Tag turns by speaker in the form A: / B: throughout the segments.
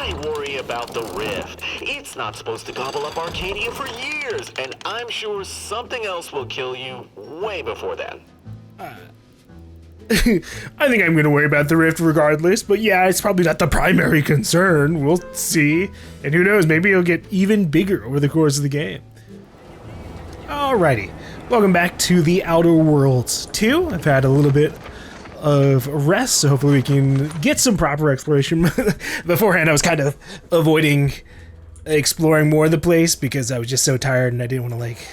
A: I worry about the Rift. It's not supposed to gobble up Arcadia for years, and I'm sure something else will kill you way before then.
B: I think I'm gonna worry about the Rift regardless, but yeah, it's probably not the primary concern. We'll see. And who knows, maybe it'll get even bigger over the course of the game. Alrighty, welcome back to the Outer Worlds 2. I've had a little bit of rest, so hopefully we can get some proper exploration. Beforehand, I was kind of avoiding exploring more of the place because I was just so tired and I didn't want to like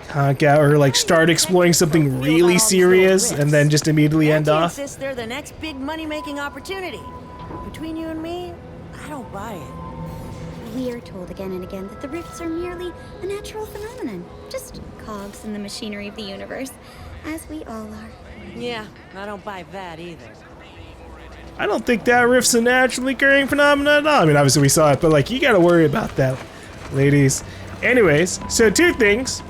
B: conk out or like start exploring something really serious and then just immediately end off.
C: They're the next big money-making opportunity. Between you and me, I don't buy it.
D: We are told again and again that the rifts are merely a natural phenomenon, just cogs in the machinery of the universe, as we all are.
C: Yeah, I don't buy that either.
B: I don't think that rift's a naturally occurring phenomenon at all. I mean, obviously we saw it, but like, you gotta worry about that, ladies. Anyways, so two things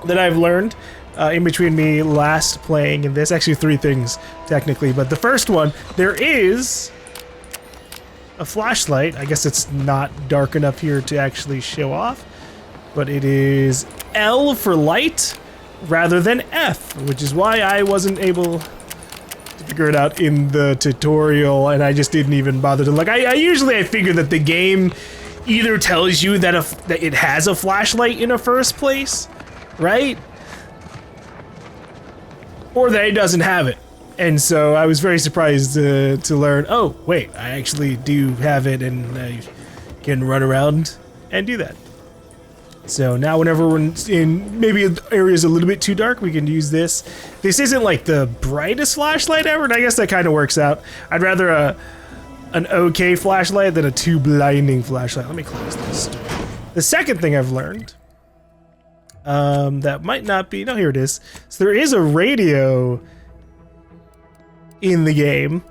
B: that I've learned in between me last playing and this. Actually, three things, technically. But the first one, there is a flashlight. I guess it's not dark enough here to actually show off. But it is L for light rather than F, which is why I wasn't able to figure it out in the tutorial, and I just didn't even bother to look. I usually figure that the game either tells you that that it has a flashlight in the first place, right? Or that it doesn't have it. And so I was very surprised to learn, oh, wait, I actually do have it and I can run around and do that. So now whenever we're in maybe areas a little bit too dark, we can use this. This isn't like the brightest flashlight ever, and I guess that kind of works out. I'd rather an okay flashlight than a too blinding flashlight. Let me close this door. The second thing I've learned, that might not be, no, here it is. So there is a radio in the game.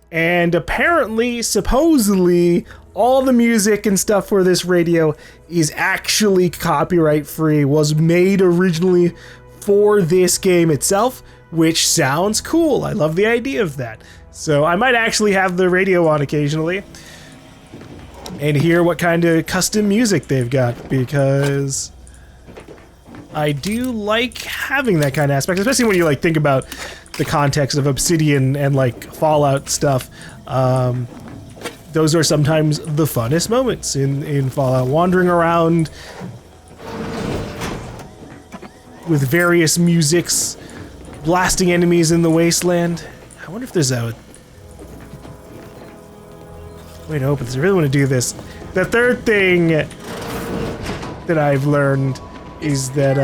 B: And apparently, supposedly, all the music and stuff for this radio is actually copyright free, was made originally for this game itself, which sounds cool. I love the idea of that. So I might actually have the radio on occasionally and hear what kind of custom music they've got, because I do like having that kind of aspect, especially when you like think about the context of Obsidian and like Fallout stuff. Those are sometimes the funnest moments in Fallout, wandering around with various musics, blasting enemies in the wasteland. I wonder if there's a way to open this. I really want to do this. The third thing that I've learned is that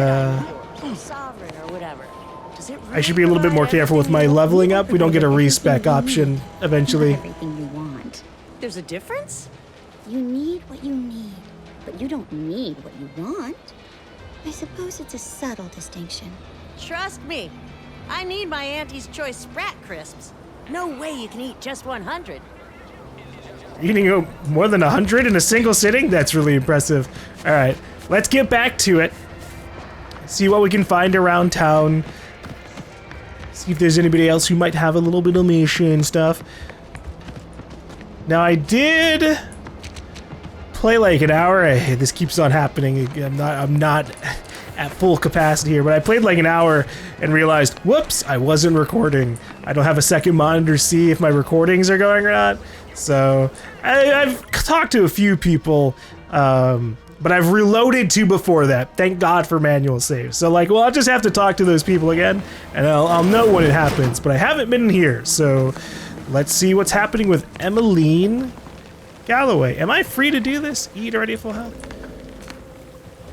B: I should be a little bit more careful with my leveling up. We don't get a respec option eventually.
D: Everything you want.
C: There's a difference?
D: You need what you need, but you don't need what you want. I suppose it's a subtle distinction.
C: Trust me, I need my Auntie's Choice Sprat Crisps. No way you can eat just 100.
B: Eating more than 100 in a single sitting? That's really impressive. All right, let's get back to it. See what we can find around town. See if there's anybody else who might have a little bit of mission stuff. Now I did play like an hour. This keeps on happening. I'm not at full capacity here, but I played like an hour and realized, whoops, I wasn't recording. I don't have a second monitor to see if my recordings are going or not. So I've talked to a few people, but I've reloaded to before that. Thank God for manual saves. So like, well, I'll just have to talk to those people again, and I'll know when it happens. But I haven't been here, so let's see what's happening with Emmeline Galloway. Am I free to do this? Eat already at full health?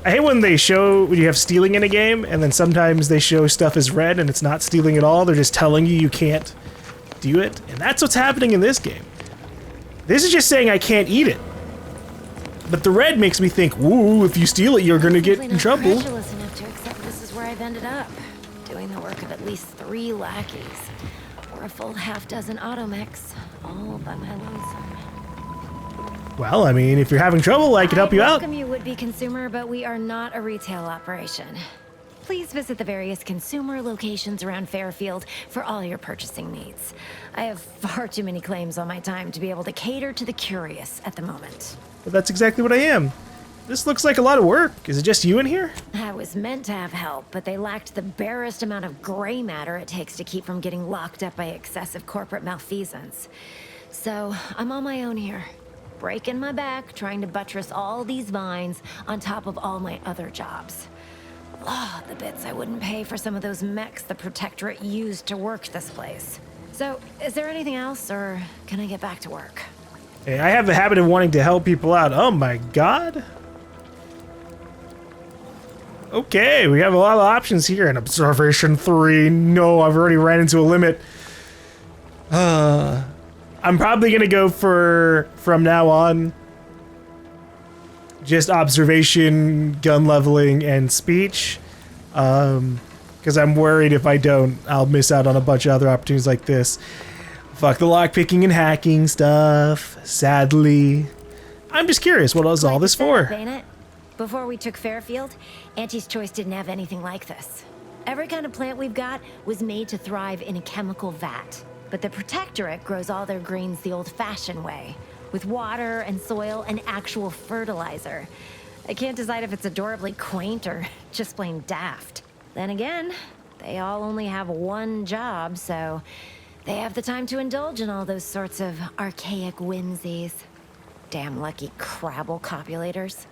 B: I hate when they show when you have stealing in a game, and then sometimes they show stuff as red and it's not stealing at all. They're just telling you can't do it, and that's what's happening in this game. This is just saying I can't eat it. But the red makes me think, ooh, if you steal it, you're gonna get in trouble.
E: I'm credulous enough to accept this is where I've ended up, doing the work of at least 3 lackeys, or a full half-dozen automechs, all by my lonesome.
B: Well, I mean, if you're having trouble, I could help you out.
E: Welcome you, would-be consumer, but we are not a retail operation. Please visit the various consumer locations around Fairfield for all your purchasing needs. I have far too many claims on my time to be able to cater to the curious at the moment.
B: Well, that's exactly what I am. This looks like a lot of work. Is it just you in here?
E: I was meant to have help, but they lacked the barest amount of gray matter it takes to keep from getting locked up by excessive corporate malfeasance. So I'm on my own here, breaking my back, trying to buttress all these vines on top of all my other jobs. Oh, the bits I wouldn't pay for some of those mechs the Protectorate used to work this place. So, is there anything else, or can I get back to work?
B: Hey, I have the habit of wanting to help people out. Oh my god. Okay, we have a lot of options here. And Observation 3. No, I've already ran into a limit. I'm probably gonna go for, from now on, just observation, gun leveling, and speech. Because I'm worried if I don't, I'll miss out on a bunch of other opportunities like this. Fuck the lockpicking and hacking stuff, sadly. I'm just curious, what is all this for?
E: Ain't it? Before we took Fairfield, Auntie's Choice didn't have anything like this. Every kind of plant we've got was made to thrive in a chemical vat. But the Protectorate grows all their greens the old-fashioned way, with water and soil and actual fertilizer. I can't decide if it's adorably quaint or just plain daft. Then again, they all only have one job, so they have the time to indulge in all those sorts of archaic whimsies. Damn lucky Crabble copulators.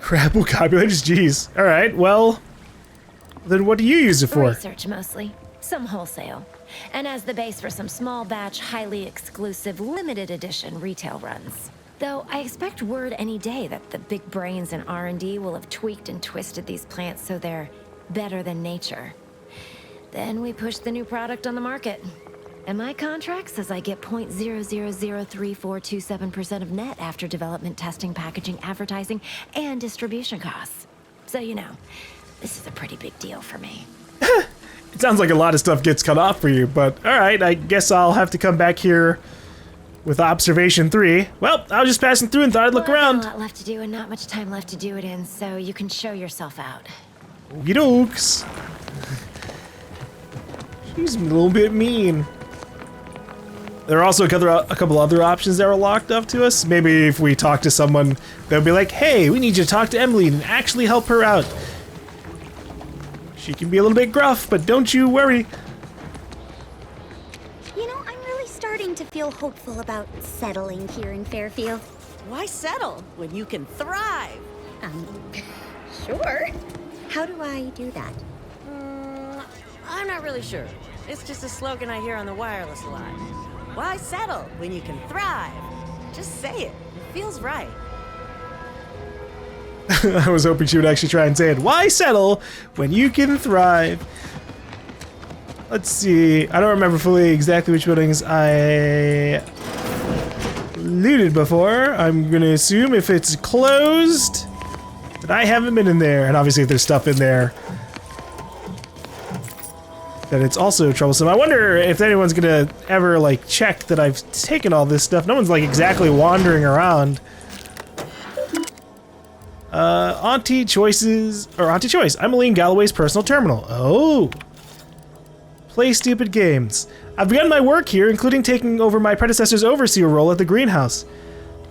B: Crabble copulators? Jeez. Alright, well, then what do you use it for?
E: Research mostly. Some wholesale. And as the base for some small batch, highly exclusive, limited edition retail runs. Though I expect word any day that the big brains in R&D will have tweaked and twisted these plants so they're better than nature. Then we push the new product on the market. And my contract says I get 0.003427% of net after development, testing, packaging, advertising, and distribution costs. So you know, this is a pretty big deal for me.
B: It sounds like a lot of stuff gets cut off for you, but alright, I guess I'll have to come back here with Observation 3. Well, I was just passing through and thought I'd look around.
E: I've got a lot left to do and not much time left to do it in, so you can show yourself out.
B: Okey dokes. She's a little bit mean. There are also a couple other options that were locked up to us. Maybe if we talk to someone, they'll be like, hey, we need you to talk to Emily and actually help her out. She can be a little bit gruff, but don't you worry.
D: You know, I'm really starting to feel hopeful about settling here in Fairfield.
C: Why settle when you can thrive?
D: Sure. How do I do that?
C: I'm not really sure. It's just a slogan I hear on the wireless a lot. Why settle when you can thrive? Just say it. It feels right.
B: I was hoping she would actually try and say it. Why settle when you can thrive? Let's see. I don't remember fully exactly which buildings I looted before. I'm gonna assume if it's closed that I haven't been in there. And obviously if there's stuff in there, that it's also troublesome. I wonder if anyone's gonna ever like check that I've taken all this stuff. No one's like exactly wandering around. Auntie Choices, or Auntie Choice. I'm Aline Galloway's personal terminal. Oh. Play stupid games. I've begun my work here, including taking over my predecessor's overseer role at the greenhouse.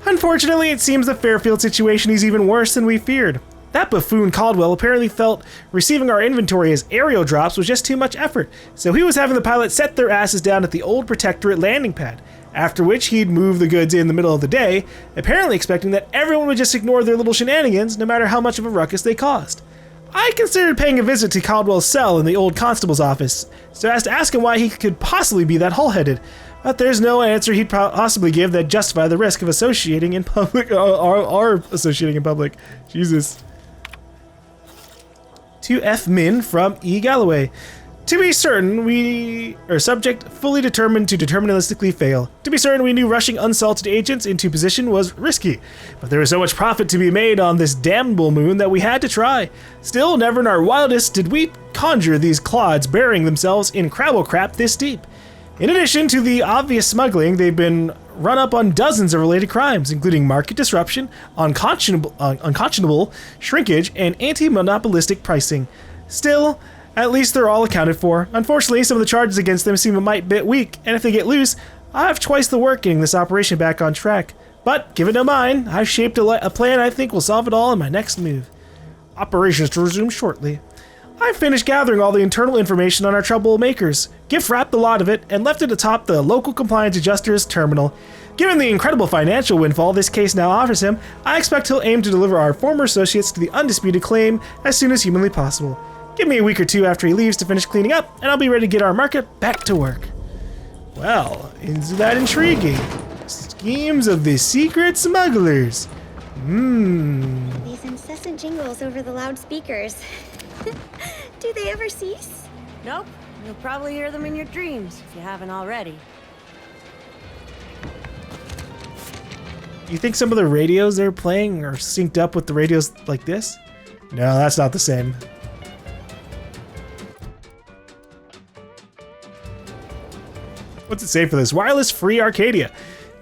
B: Unfortunately, it seems the Fairfield situation is even worse than we feared. That buffoon Caldwell apparently felt receiving our inventory as aerial drops was just too much effort, so he was having the pilots set their asses down at the old Protectorate landing pad, after which he'd move the goods in the middle of the day, apparently expecting that everyone would just ignore their little shenanigans no matter how much of a ruckus they caused. I considered paying a visit to Caldwell's cell in the old constable's office, so as to ask him why he could possibly be that hull-headed, but there's no answer he'd possibly give that justify the risk of associating in public, or associating in public. Jesus. To F. Min from E. Galloway. To be certain, we are subject fully determined to deterministically fail. To be certain, we knew rushing unsalted agents into position was risky, but there was so much profit to be made on this damnable moon that we had to try. Still, never in our wildest did we conjure these clods burying themselves in crabble crap this deep. In addition to the obvious smuggling, they've been run up on dozens of related crimes, including market disruption, unconscionable shrinkage, and anti-monopolistic pricing. Still, at least they're all accounted for. Unfortunately, some of the charges against them seem a mite bit weak, and if they get loose, I'll have twice the work getting this operation back on track. But, give it a mind, I've shaped a plan I think will solve it all in my next move. Operations to resume shortly. I've finished gathering all the internal information on our troublemakers, gift-wrapped a lot of it, and left it atop the local compliance adjuster's terminal. Given the incredible financial windfall this case now offers him, I expect he'll aim to deliver our former associates to the undisputed claim as soon as humanly possible. Give me a week or two after he leaves to finish cleaning up, and I'll be ready to get our market back to work. Well, isn't that intriguing? Schemes of the secret smugglers.
D: These incessant jingles over the loudspeakers. Do they ever cease?
C: Nope. You'll probably hear them in your dreams, if you haven't already.
B: You think some of the radios they're playing are synced up with the radios like this? No, that's not the same. What's it say for this? Wireless free Arcadia.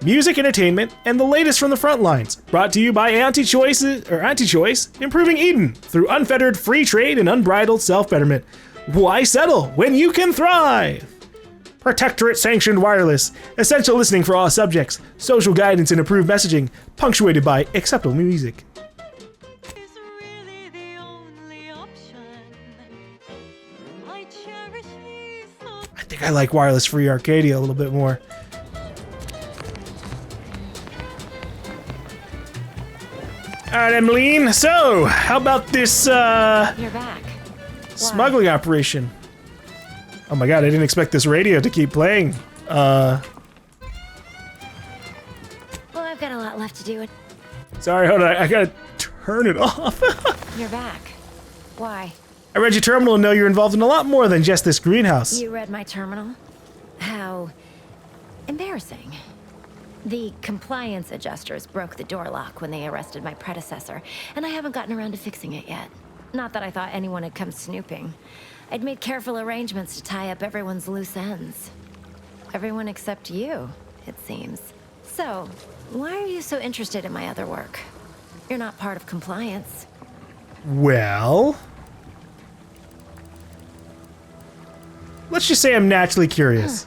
B: Music, entertainment, and the latest from the front lines. Brought to you by Anti-Choice, improving Eden through unfettered free trade and unbridled self-betterment. Why settle when you can thrive? Protectorate-sanctioned wireless, essential listening for all subjects, social guidance and improved messaging, punctuated by acceptable music.
F: Is really the only option. I cherish these thoughts.
B: I think I like wireless free Arcadia a little bit more. Alright, Emmeline, so how about this
E: You're back.
B: smuggling operation? Oh my god, I didn't expect this radio to keep playing.
E: Well, I've got a lot left to do.
B: Sorry, hold on, I gotta turn it off.
E: You're back. Why?
B: I read your terminal and know you're involved in a lot more than just this greenhouse.
E: You read my terminal? How embarrassing. The compliance adjusters broke the door lock when they arrested my predecessor, and I haven't gotten around to fixing it yet. Not that I thought anyone had come snooping. I'd made careful arrangements to tie up everyone's loose ends. Everyone except you, it seems. So, why are you so interested in my other work? You're not part of compliance.
B: Well, let's just say I'm naturally curious.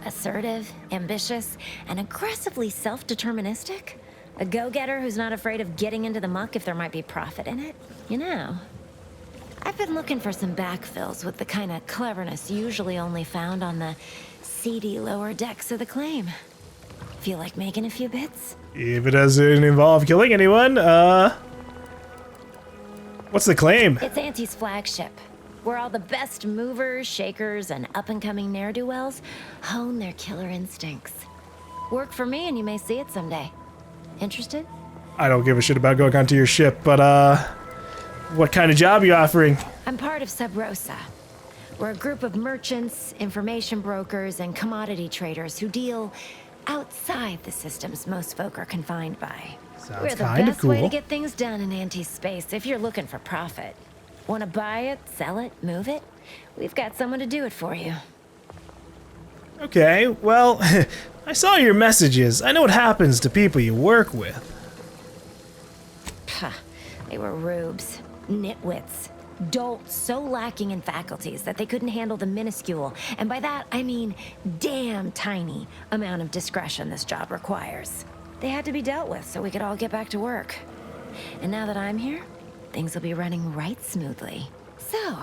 E: Assertive, ambitious, and aggressively self-deterministic? A go-getter who's not afraid of getting into the muck if there might be profit in it? You know, I've been looking for some backfills with the kind of cleverness usually only found on the seedy lower decks of the claim. Feel like making a few bits?
B: If it doesn't involve killing anyone, what's the claim?
E: It's Auntie's flagship, where all the best movers, shakers, and up-and-coming ne'er-do-wells hone their killer instincts. Work for me and you may see it someday. Interested?
B: I don't give a shit about going onto your ship, but what kind of job are you offering?
E: I'm part of Sub Rosa. We're a group of merchants, information brokers, and commodity traders who deal outside the systems most folk are confined by.
B: Sounds
E: We're the
B: kind of
E: best way
B: cool.
E: to get things done in anti-space if you're looking for profit. Want to buy it, sell it, move it? We've got someone to do it for you.
B: Okay, well, I saw your messages. I know what happens to people you work with.
E: Huh. They were rubes, nitwits, dolts so lacking in faculties that they couldn't handle the minuscule, and by that I mean damn tiny, amount of discretion this job requires. They had to be dealt with so we could all get back to work. And now that I'm here, things will be running right smoothly. So,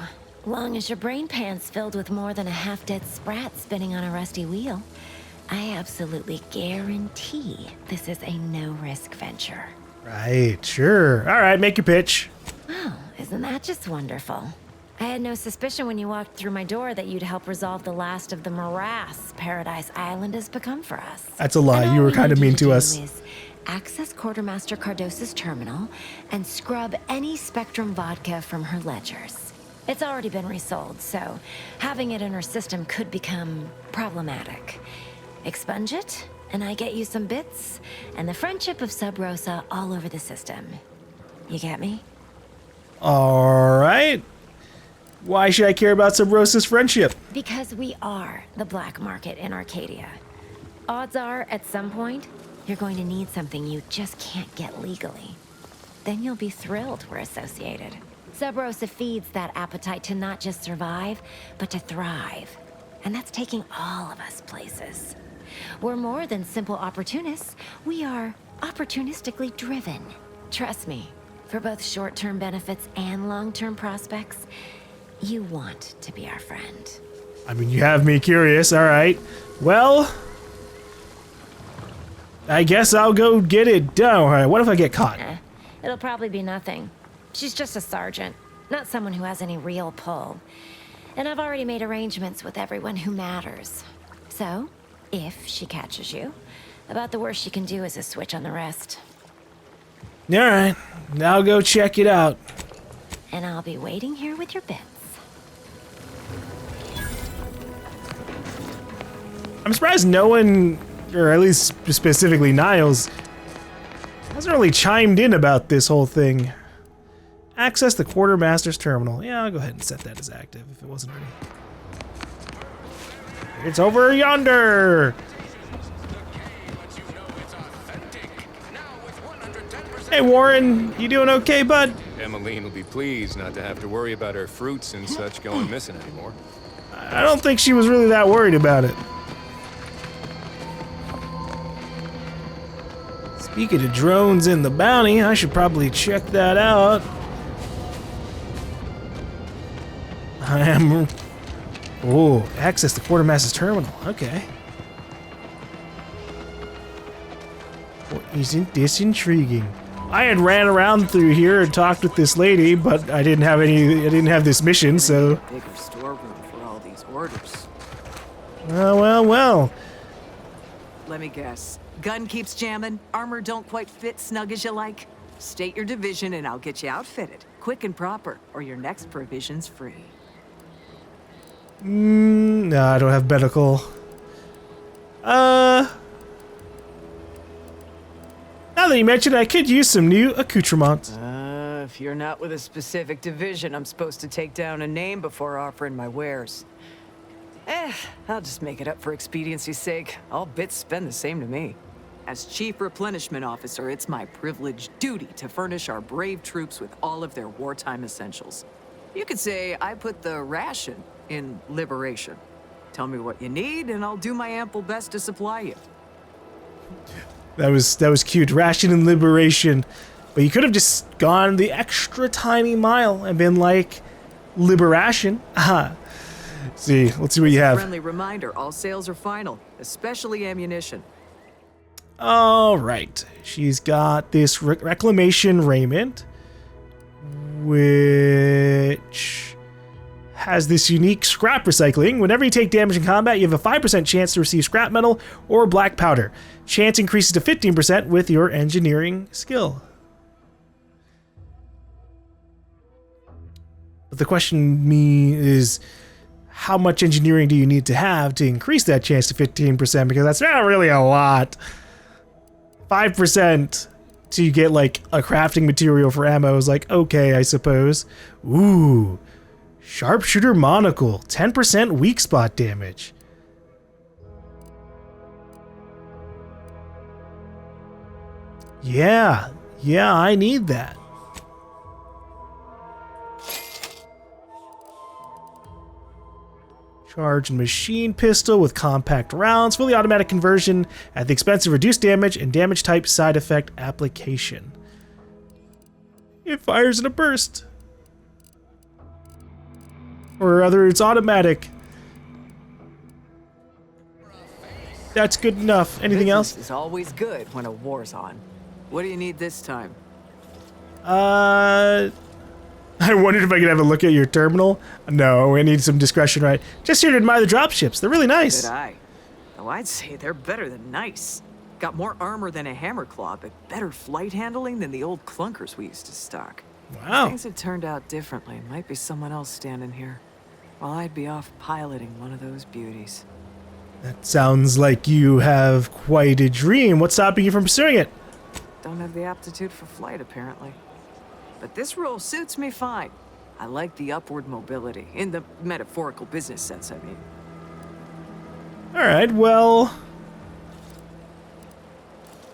E: long as your brain pan's filled with more than a half-dead sprat spinning on a rusty wheel, I absolutely guarantee this is a no-risk venture.
B: Right, sure. All right, make your pitch.
E: Wow, isn't that just wonderful? I had no suspicion when you walked through my door that you'd help resolve the last of the morass Paradise Island has become for us.
B: That's a lie.
E: And
B: You
E: all
B: were
E: we
B: kind of
E: need you
B: mean to
E: do
B: us.
E: is access Quartermaster Cardos's terminal and scrub any Spectrum vodka from her ledgers. It's already been resold, so having it in her system could become problematic. Expunge it, and I get you some bits, and the friendship of Sub Rosa all over the system. You get me?
B: All right. Why should I care about Sub Rosa's friendship?
E: Because we are the black market in Arcadia. Odds are, at some point, you're going to need something you just can't get legally. Then you'll be thrilled we're associated. Sub Rosa feeds that appetite to not just survive, but to thrive. And that's taking all of us places. We're more than simple opportunists. We are opportunistically driven. Trust me, for both short-term benefits and long-term prospects, you want to be our friend.
B: I mean, you have me curious. All right. Well, I guess I'll go get it done. All right, what if I get caught?
E: It'll probably be nothing. She's just a sergeant, not someone who has any real pull. And I've already made arrangements with everyone who matters. So, if she catches you, about the worst she can do is a switch on the rest.
B: All right, I'll go check it out.
E: And I'll be waiting here with your bits.
B: I'm surprised no one, or at least specifically Niles, hasn't really chimed in about this whole thing. Access the quartermaster's terminal. Yeah, I'll go ahead and set that as active if it wasn't already. It's over yonder! Hey Warren, you doing okay, bud?
G: Emmeline will be pleased not to have to worry about her fruits and such going missing anymore.
B: I don't think she was really that worried about it. Speaking of drones in the bounty, I should probably check that out. I am... Oh, access the quartermaster's terminal. Okay. Well, isn't this intriguing? I had ran around through here and talked with this lady, but I didn't have this mission, so...
H: Bigger storeroom for all these orders.
B: Well.
H: Let me guess. Gun keeps jamming, armor don't quite fit snug as you like. State your division and I'll get you outfitted, quick and proper, or your next provision's free.
B: No, I don't have medical. Now that you mention it, I could use some new accoutrements.
H: If you're not with a specific division, I'm supposed to take down a name before offering my wares. I'll just make it up for expediency's sake. All bits spend the same to me. As Chief Replenishment Officer, it's my privileged duty to furnish our brave troops with all of their wartime essentials. You could say I put the ration in liberation. Tell me what you need, and I'll do my ample best to supply you.
B: That was cute. Ration and liberation. But you could have just gone the extra tiny mile and been like, liberation. Aha. See, let's see what you have.
H: Friendly reminder, all sales are final, especially ammunition.
B: All right. She's got this reclamation raiment, which has this unique scrap recycling. Whenever you take damage in combat, you have a 5% chance to receive scrap metal or black powder. Chance increases to 15% with your engineering skill. But the question is, how much engineering do you need to have to increase that chance to 15%? Because that's not really a lot. 5% to get like a crafting material for ammo is like, okay, I suppose. Ooh. Sharpshooter monocle, 10% weak spot damage. Yeah, I need that. Charged machine pistol with compact rounds, fully automatic conversion at the expense of reduced damage and damage type side effect application. It fires in a burst. Or rather, it's automatic. That's good enough. Anything else?
H: Business is always good when a war's on. What do you need this time?
B: I wondered if I could have a look at your terminal. No, I need some discretion, right? Just here to admire the dropships. They're really nice.
H: Good eye. Oh, I'd say they're better than nice. Got more armor than a hammerclaw, but better flight handling than the old clunkers we used to stock.
B: Wow.
H: Things had turned out differently. Might be someone else standing here, while I'd be off piloting one of those beauties.
B: That sounds like you have quite a dream. What's stopping you from pursuing it?
H: Don't have the aptitude for flight, apparently. But this role suits me fine. I like the upward mobility, in the metaphorical business sense, I mean.
B: All right, well,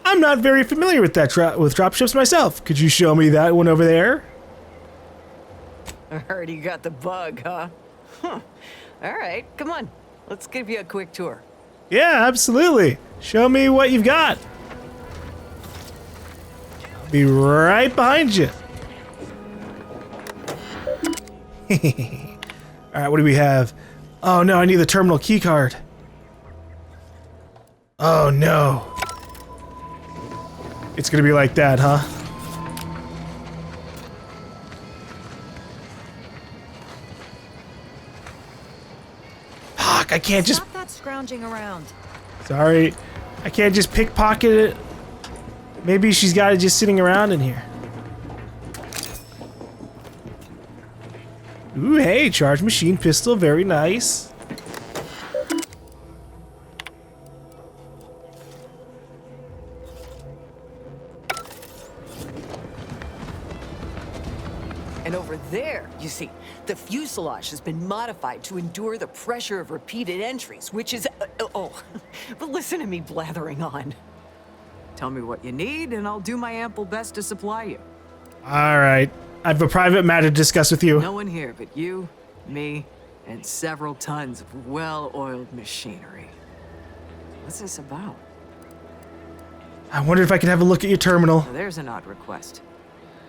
B: I'm not very familiar with that with dropships myself. Could you show me that one over there?
H: Already got the bug, huh? Huh. All right, come on. Let's give you a quick tour.
B: Yeah, absolutely. Show me what you've got. I'll be right behind you. All right, what do we have? Oh no, I need the terminal key card. Oh no. It's gonna be like that, huh? Fuck, I can't just...
E: Stop that scrounging around.
B: Sorry. I can't just pickpocket it. Maybe she's got it just sitting around in here. Ooh, hey, charged machine pistol, very nice.
H: And over there, you see, the fuselage has been modified to endure the pressure of repeated entries, which is... but listen to me blathering on. Tell me what you need, and I'll do my ample best to supply you.
B: All right. I have a private matter to discuss with you.
H: No one here but you, me, and several tons of well-oiled machinery. What's this about?
B: I wonder if I could have a look at your terminal.
H: Well, there's an odd request.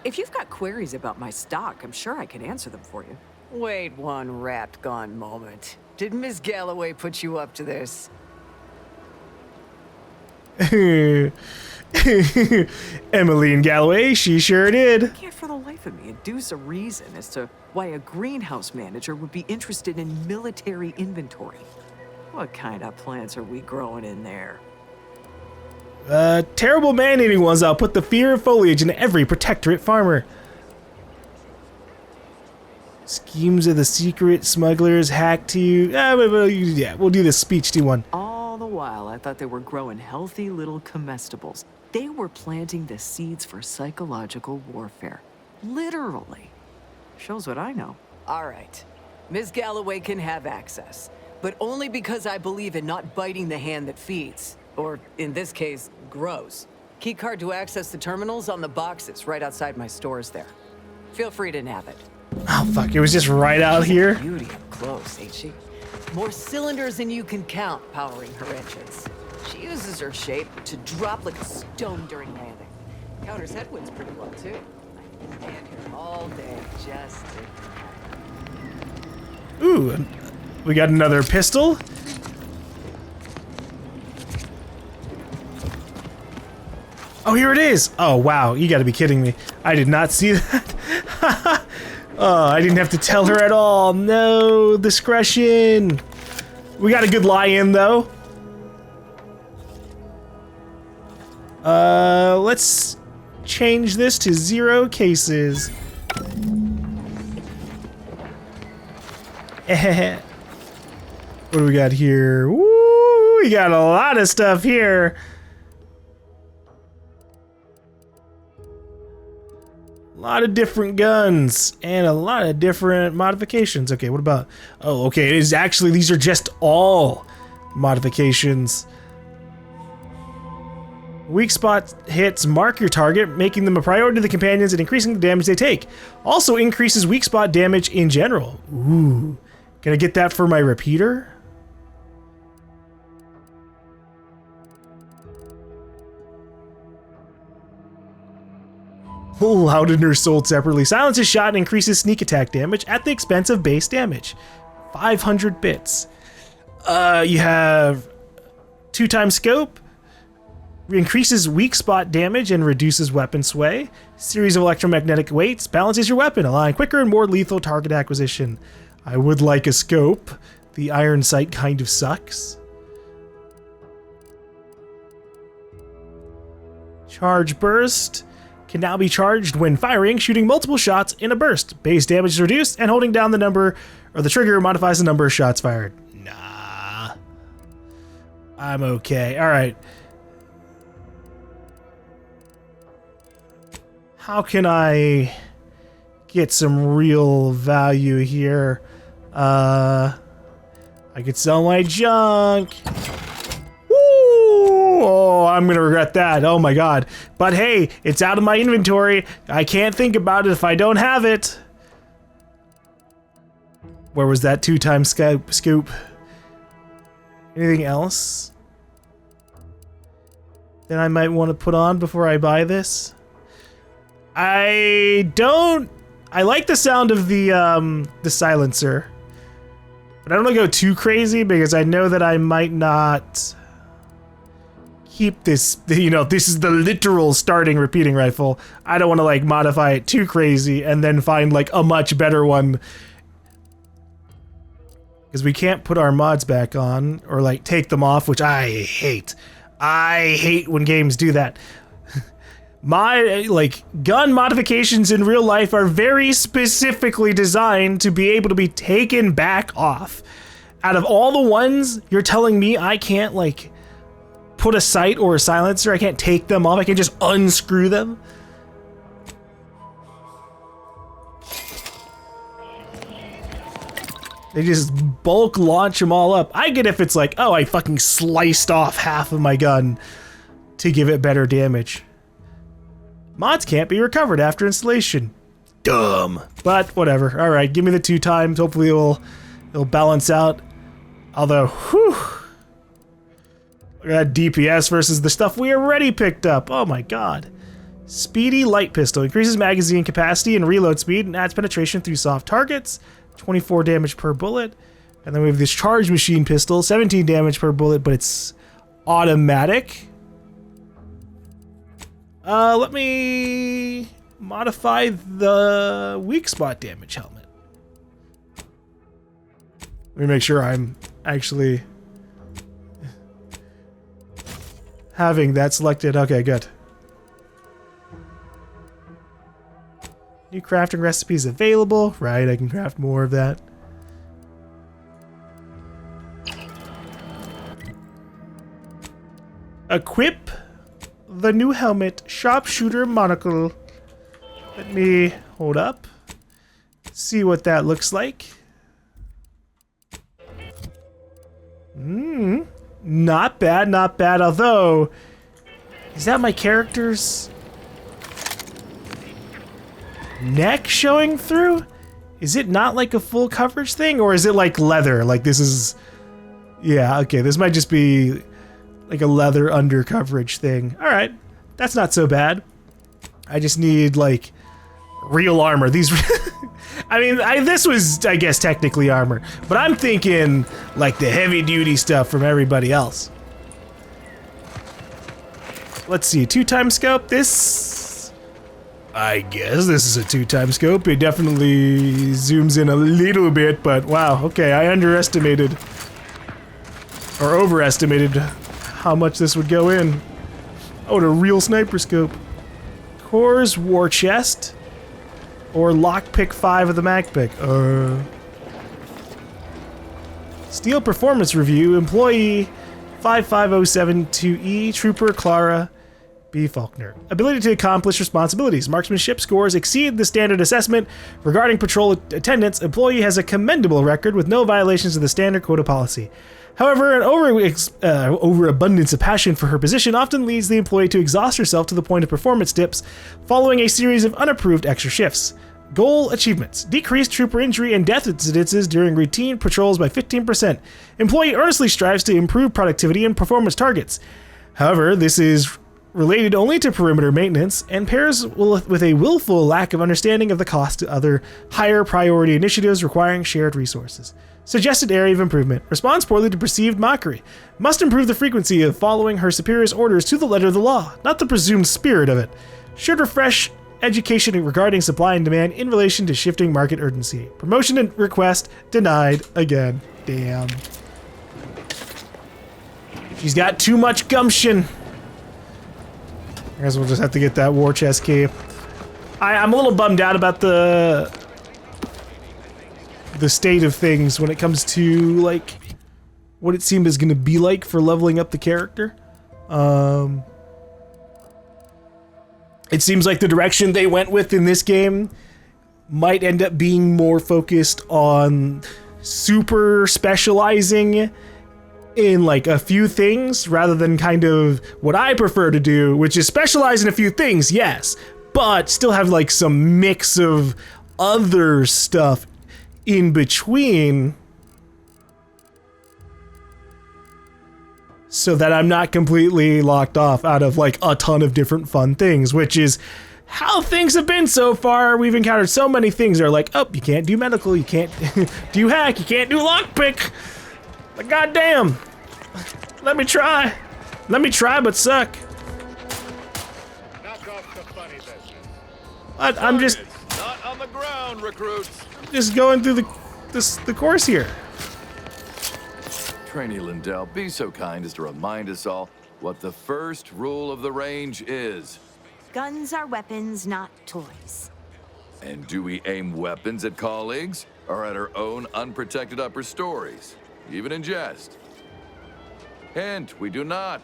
H: If you've got queries about my stock, I'm sure I can answer them for you. Wait one rat-gone moment. Did Miss Galloway put you up to this?
B: Emmeline Galloway, she sure did.
H: I can't for the life of me deduce a reason as to why a greenhouse manager would be interested in military inventory. What kind of plants are we growing in there?
B: Terrible man-eating ones. I'll put the fear of foliage into every protectorate farmer. Schemes of the secret smugglers hacked to you. Yeah, we'll do the speech one.
H: All the while, I thought they were growing healthy little comestibles. They were planting the seeds for psychological warfare. Literally. Shows what I know. All right. Ms. Galloway can have access, but only because I believe in not biting the hand that feeds. Or, in this case, grows. Keycard to access the terminals on the boxes right outside my stores there. Feel free to nab it.
B: Oh, fuck. It was just right out here.
H: Beauty up close, ain't she? More cylinders than you can count powering her engines. She uses her shape to drop like a stone during landing. Counters headwinds pretty well, too. I can stand here all day just to...
B: Ooh, we got another pistol. Oh, here it is. Oh, wow. You gotta be kidding me. I did not see that. Oh, I didn't have to tell her at all. No discretion. We got a good lie-in, though. Let's change this to 0 cases. What do we got here? Woo, we got a lot of stuff here. A lot of different guns and a lot of different modifications. Okay, what about... Oh, okay, it is actually... These are just all modifications. Weak spot hits mark your target, making them a priority to the companions and increasing the damage they take. Also increases weak spot damage in general. Ooh. Can I get that for my repeater? Loudener sold separately. Silences shot and increases sneak attack damage at the expense of base damage. 500 bits. You have 2x scope. Increases weak spot damage and reduces weapon sway. Series of electromagnetic weights. Balances your weapon, allowing quicker and more lethal target acquisition. I would like a scope. The iron sight kind of sucks. Charge burst. Can now be charged when firing, shooting multiple shots in a burst. Base damage is reduced, and holding down the number or the trigger modifies the number of shots fired. Nah. I'm okay. Alright. How can I get some real value here? I could sell my junk. Oh, I'm gonna regret that. Oh my god. But hey, it's out of my inventory. I can't think about it if I don't have it. Where was that 2-time scoop? Anything else that I might want to put on before I buy this? I like the sound of the silencer, but I don't want to go too crazy because I know that I might not keep this, you know, this is the literal starting repeating rifle. I don't want to like modify it too crazy and then find like a much better one, because we can't put our mods back on or like take them off, which I hate. I hate when games do that. My, like, gun modifications in real life are very specifically designed to be able to be taken back off. Out of all the ones, you're telling me I can't, like, put a sight or a silencer, I can't take them off, I can just unscrew them? They just bulk launch them all up. I get if it's like, oh, I fucking sliced off half of my gun to give it better damage. Mods can't be recovered after installation. Dumb. But whatever. All right, give me the 2 times. Hopefully it'll balance out. Although, whew. Look at that DPS versus the stuff we already picked up. Oh my god. Speedy light pistol. Increases magazine capacity and reload speed and adds penetration through soft targets. 24 damage per bullet. And then we have this charge machine pistol. 17 damage per bullet, but it's automatic. Let me modify the weak spot damage helmet. Let me make sure I'm actually having that selected. Okay, good. New crafting recipes available. Right, I can craft more of that. Equip the new helmet, sharpshooter monocle. Let me hold up. See what that looks like. Not bad, not bad. Although, is that my character's neck showing through? Is it not like a full coverage thing, or is it like leather? Like this is, yeah, okay, this might just be like a leather under coverage thing. All right, that's not so bad. I just need like real armor. These, I mean, this was, I guess, technically armor, but I'm thinking like the heavy duty stuff from everybody else. Let's see, 2-time scope. This, I guess this is a 2-time scope. It definitely zooms in a little bit, but wow, okay, I underestimated or overestimated how much this would go in. Oh, and a real sniper scope. Core's war chest. Or lockpick 5 of the mag pick. Steel performance review. Employee 55072E. Trooper Clara B. Faulkner. Ability to accomplish responsibilities. Marksmanship scores exceed the standard assessment. Regarding patrol attendance, employee has a commendable record with no violations of the standard quota policy. However, an overabundance of passion for her position often leads the employee to exhaust herself to the point of performance dips following a series of unapproved extra shifts. Goal achievements. Decreased trooper injury and death incidences during routine patrols by 15%. Employee earnestly strives to improve productivity and performance targets. However, this is related only to perimeter maintenance and pairs with a willful lack of understanding of the cost to other higher priority initiatives requiring shared resources. Suggested area of improvement. Responds poorly to perceived mockery. Must improve the frequency of following her superior's orders to the letter of the law, not the presumed spirit of it. Should refresh education regarding supply and demand in relation to shifting market urgency. Promotion and request denied again. Damn. She's got too much gumption. I guess we'll just have to get that war chest key. I'm a little bummed out about the state of things when it comes to like what it seemed is going to be like for leveling up the character. It seems like the direction they went with in this game might end up being more focused on super specializing in like a few things rather than kind of what I prefer to do, which is specialize in a few things, yes, but still have like some mix of other stuff in between so that I'm not completely locked off out of like a ton of different fun things, which is how things have been so far. We've encountered so many things that are like, oh, you can't do medical, you can't do hack, you can't do lockpick. Like, goddamn. Let me try, but suck.
I: Knock off the funny business.
B: I'm just
I: Not on the ground, recruits.
B: going through the course here.
J: Trainee Lindell, be so kind as to remind us all what the first rule of the range is.
K: Guns are weapons, not toys.
J: And do we aim weapons at colleagues or at our own unprotected upper stories, even in jest? Hint, we do not.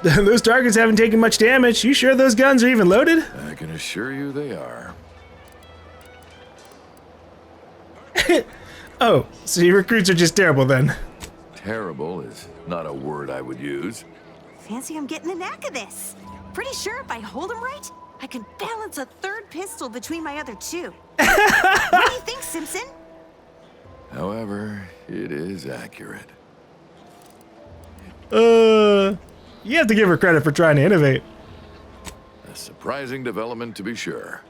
B: Those targets haven't taken much damage. You sure those guns are even loaded?
J: I can assure you they are.
B: Oh, so your recruits are just terrible then.
J: Terrible is not a word I would use.
K: Fancy I'm getting the knack of this. Pretty sure if I hold them right, I could balance a third pistol between my other two. What do you think, Simpson?
J: However, it is accurate.
B: You have to give her credit for trying to innovate.
J: A surprising development, to be sure.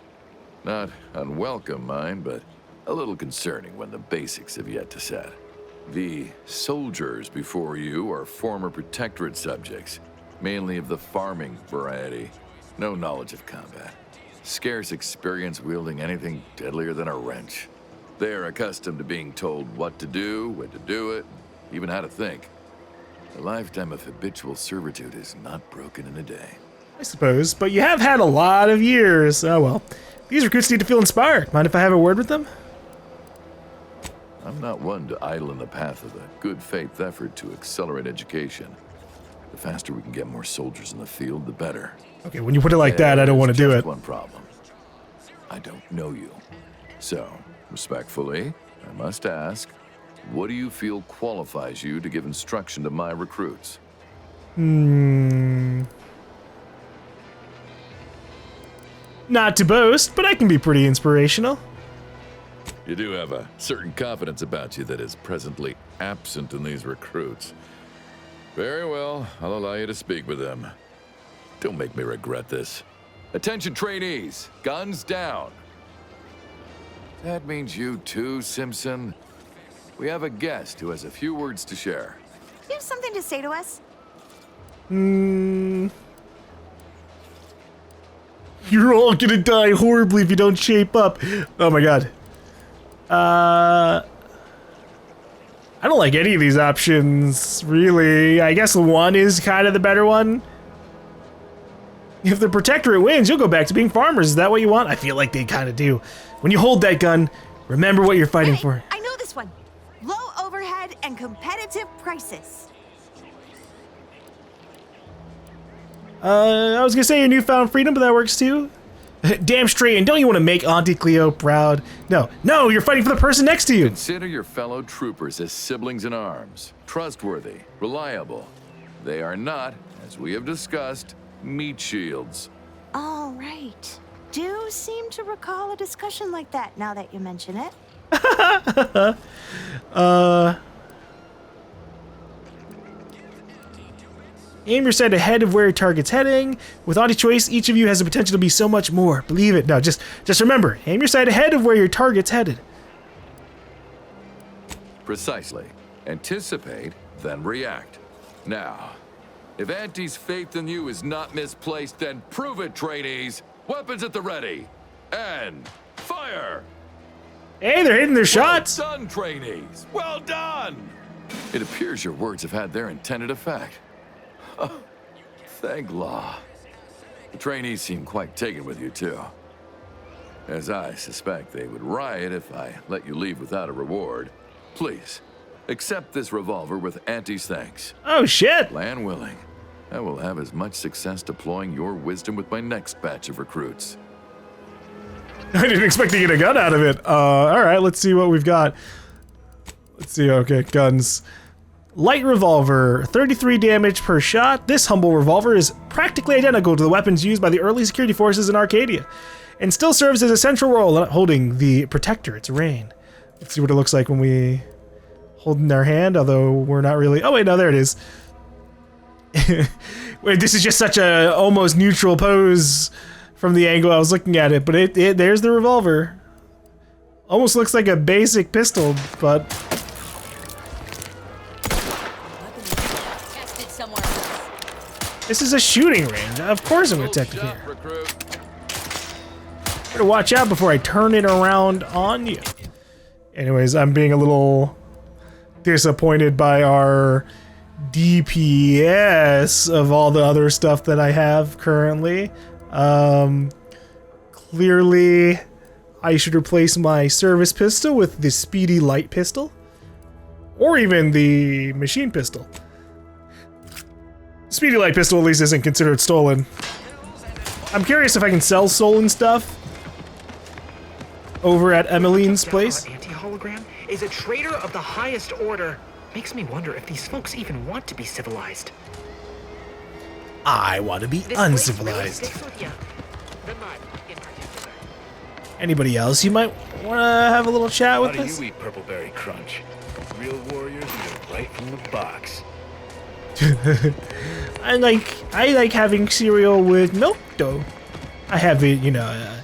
J: Not unwelcome, mind, but a little concerning when the basics have yet to set. The soldiers before you are former Protectorate subjects, mainly of the farming variety. No knowledge of combat. Scarce experience wielding anything deadlier than a wrench. They are accustomed to being told what to do, when to do it, even how to think. A lifetime of habitual servitude is not broken in a day.
B: I suppose, but you have had a lot of years. Oh well. These recruits need to feel inspired. Mind if I have a word with them?
J: I'm not one to idle in the path of a good faith effort to accelerate education. The faster we can get more soldiers in the field, the better.
B: Okay, when you put it like that, I don't want to do it.
J: One problem. I don't know you. So, respectfully, I must ask, what do you feel qualifies you to give instruction to my recruits?
B: Not to boast, but I can be pretty inspirational.
J: You do have a certain confidence about you that is presently absent in these recruits. Very well, I'll allow you to speak with them. Don't make me regret this. Attention trainees, guns down. That means you too, Simpson. We have a guest who has a few words to share.
K: You have something to say to us?
B: You're all gonna die horribly if you don't shape up. Oh my god. I don't like any of these options, really. I guess one is kind of the better one. If the Protectorate wins, you'll go back to being farmers. Is that what you want? I feel like they kind of do. When you hold that gun, remember what you're fighting for.
K: I know this one. Low overhead and competitive prices.
B: I was gonna say your newfound freedom, but that works too. Damn straight, and don't you want to make Auntie Cleo proud? No, you're fighting for the person next to you.
J: Consider your fellow troopers as siblings in arms. Trustworthy, reliable. They are not, as we have discussed, meat shields.
K: All right. Do seem to recall a discussion like that now that you mention it.
B: Aim your sight ahead of where your target's heading. With anti-choice, each of you has the potential to be so much more. Believe it. No, just remember, aim your sight ahead of where your target's headed.
J: Precisely. Anticipate, then react. Now, if Auntie's faith in you is not misplaced, then prove it, trainees. Weapons at the ready. And fire!
B: Hey, they're hitting their shots.
J: Well done, trainees. Well done! It appears your words have had their intended effect. Oh, thank law. The trainees seem quite taken with you, too. As I suspect they would riot if I let you leave without a reward. Please, accept this revolver with Auntie's thanks.
B: Oh, shit.
J: Land willing, I will have as much success deploying your wisdom with my next batch of recruits.
B: I didn't expect to get a gun out of it. Alright, let's see what we've got. Let's see, okay, guns. Light revolver, 33 damage per shot. This humble revolver is practically identical to the weapons used by the early security forces in Arcadia, and still serves as a central role in holding the Protectorate's reign. Let's see what it looks like when we hold in our hand, although we're not really... Oh wait, no, there it is. Wait, this is just such a almost neutral pose from the angle I was looking at it, but there's the revolver. Almost looks like a basic pistol, but... This is a shooting range. Of course I'm gonna tech it here. Better watch out before I turn it around on you. Anyways, I'm being a little disappointed by our DPS of all the other stuff that I have currently. Clearly, I should replace my service pistol with the speedy light pistol, or even the machine pistol. Speedy light pistol at least isn't considered stolen. I'm curious if I can sell stolen stuff over at Emmeline's place.
L: Anti-hologram is a traitor of the highest order. Makes me wonder if these folks even want to be civilized.
B: I want to be uncivilized. Anybody else you might want to have a little chat with us?
I: How do you eat Purpleberry Crunch? Real warriors eat it right from the box.
B: I like having cereal with milk though. I have it, you know,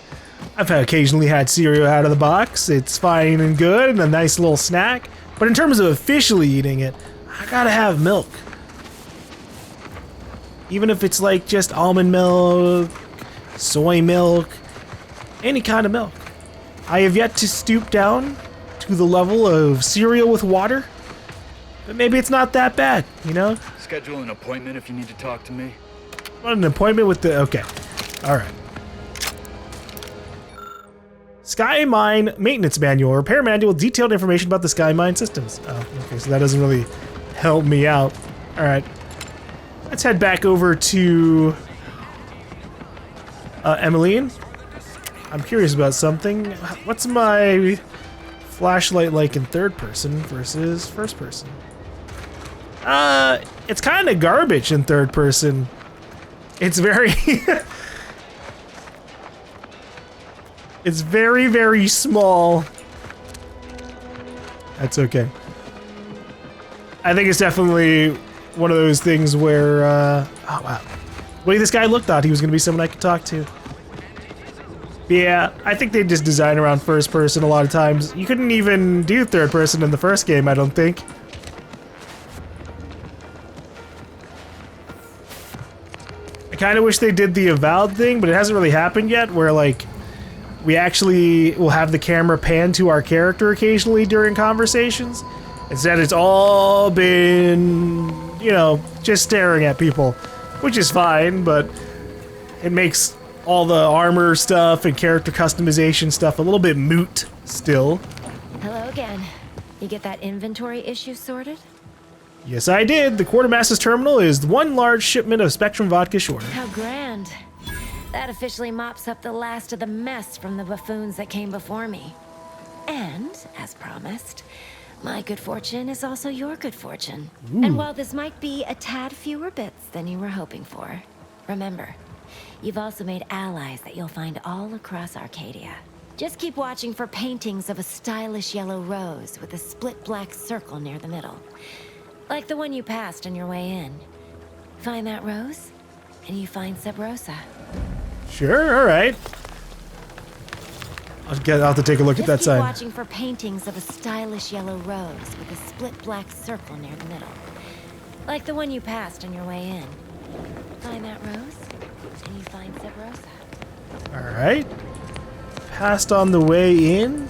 B: I've occasionally had cereal out of the box. It's fine and good and a nice little snack. But in terms of officially eating it, I gotta have milk. Even if it's like just almond milk, soy milk, any kind of milk. I have yet to stoop down to the level of cereal with water. But maybe it's not that bad, you know?
I: Schedule an appointment if you need to talk to me.
B: Want an appointment with the... Okay. Alright. Sky Mine Maintenance Manual. Repair manual. Detailed information about the Sky Mine systems. Oh, okay. So that doesn't really help me out. Alright. Let's head back over to... Emmeline. I'm curious about something. What's my flashlight like in third person versus first person? It's kind of garbage in third person. It's very... it's very, very small. That's okay. I think it's definitely one of those things where, oh wow. The way this guy looked, thought he was going to be someone I could talk to. Yeah, I think they just design around first person a lot of times. You couldn't even do third person in the first game, I don't think. I kind of wish they did the Avowed thing, but it hasn't really happened yet, where like we actually will have the camera pan to our character occasionally during conversations. Instead, it's all been, you know, just staring at people, which is fine, but it makes all the armor stuff and character customization stuff a little bit moot still.
E: Hello again. You get that inventory issue sorted?
B: Yes, I did. The Quartermaster's Terminal is one large shipment of Spectrum vodka short.
E: How grand. That officially mops up the last of the mess from the buffoons that came before me. And, as promised, my good fortune is also your good fortune.
B: Ooh.
E: And while this might be a tad fewer bits than you were hoping for, remember, you've also made allies that you'll find all across Arcadia. Just keep watching for paintings of a stylish yellow rose with a split black circle near the middle. Like the one you passed on your way in. Find that rose, and you find Sub Rosa.
B: Sure, alright. I'll have to take a look at that sign.
E: Just keep watching for paintings of a stylish yellow rose with a split black circle near the middle. Like the one you passed on your way in. Find that rose, and you find Sub Rosa.
B: Alright. Passed on the way in.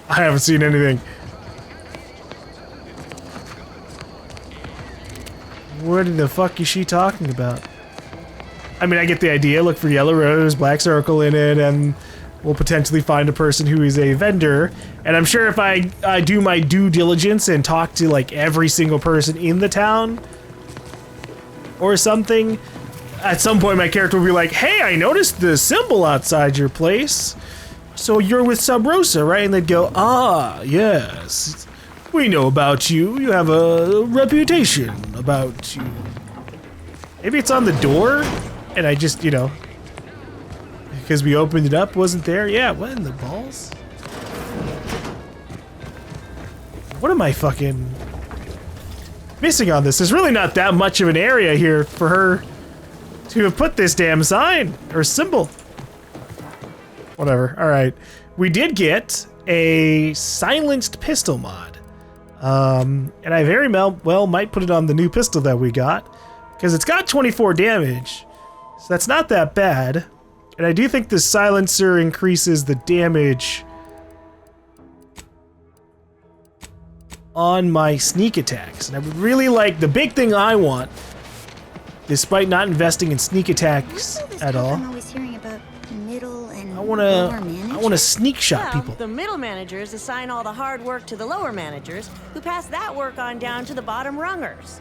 B: I haven't seen anything. What the fuck is she talking about? I mean, I get the idea. Look for yellow rose, black circle in it, and we'll potentially find a person who is a vendor. And I'm sure if I do my due diligence and talk to like every single person in the town or something, at some point my character will be like, hey, I noticed the symbol outside your place. so you're with Sub Rosa, right? And they'd go, ah, yes. We know about you. You have a reputation about you. Maybe it's on the door, and I just, you know, because we opened it up, wasn't there? Yeah, what in the balls? What am I fucking missing on this? There's really not that much of an area here for her to have put this damn sign or symbol. Whatever. All right. We did get a silenced pistol mod. And I very well might put it on the new pistol that we got, because it's got 24 damage. So that's not that bad. And I do think the silencer increases the damage on my sneak attacks. And I would really like, the big thing I want, despite not investing in sneak attacks at all,
D: I'm always hearing about middle and
B: I want to sneak shot
C: Well,
B: people.
C: the middle managers assign all the hard work to the lower managers, who pass that work on down to the bottom rungers.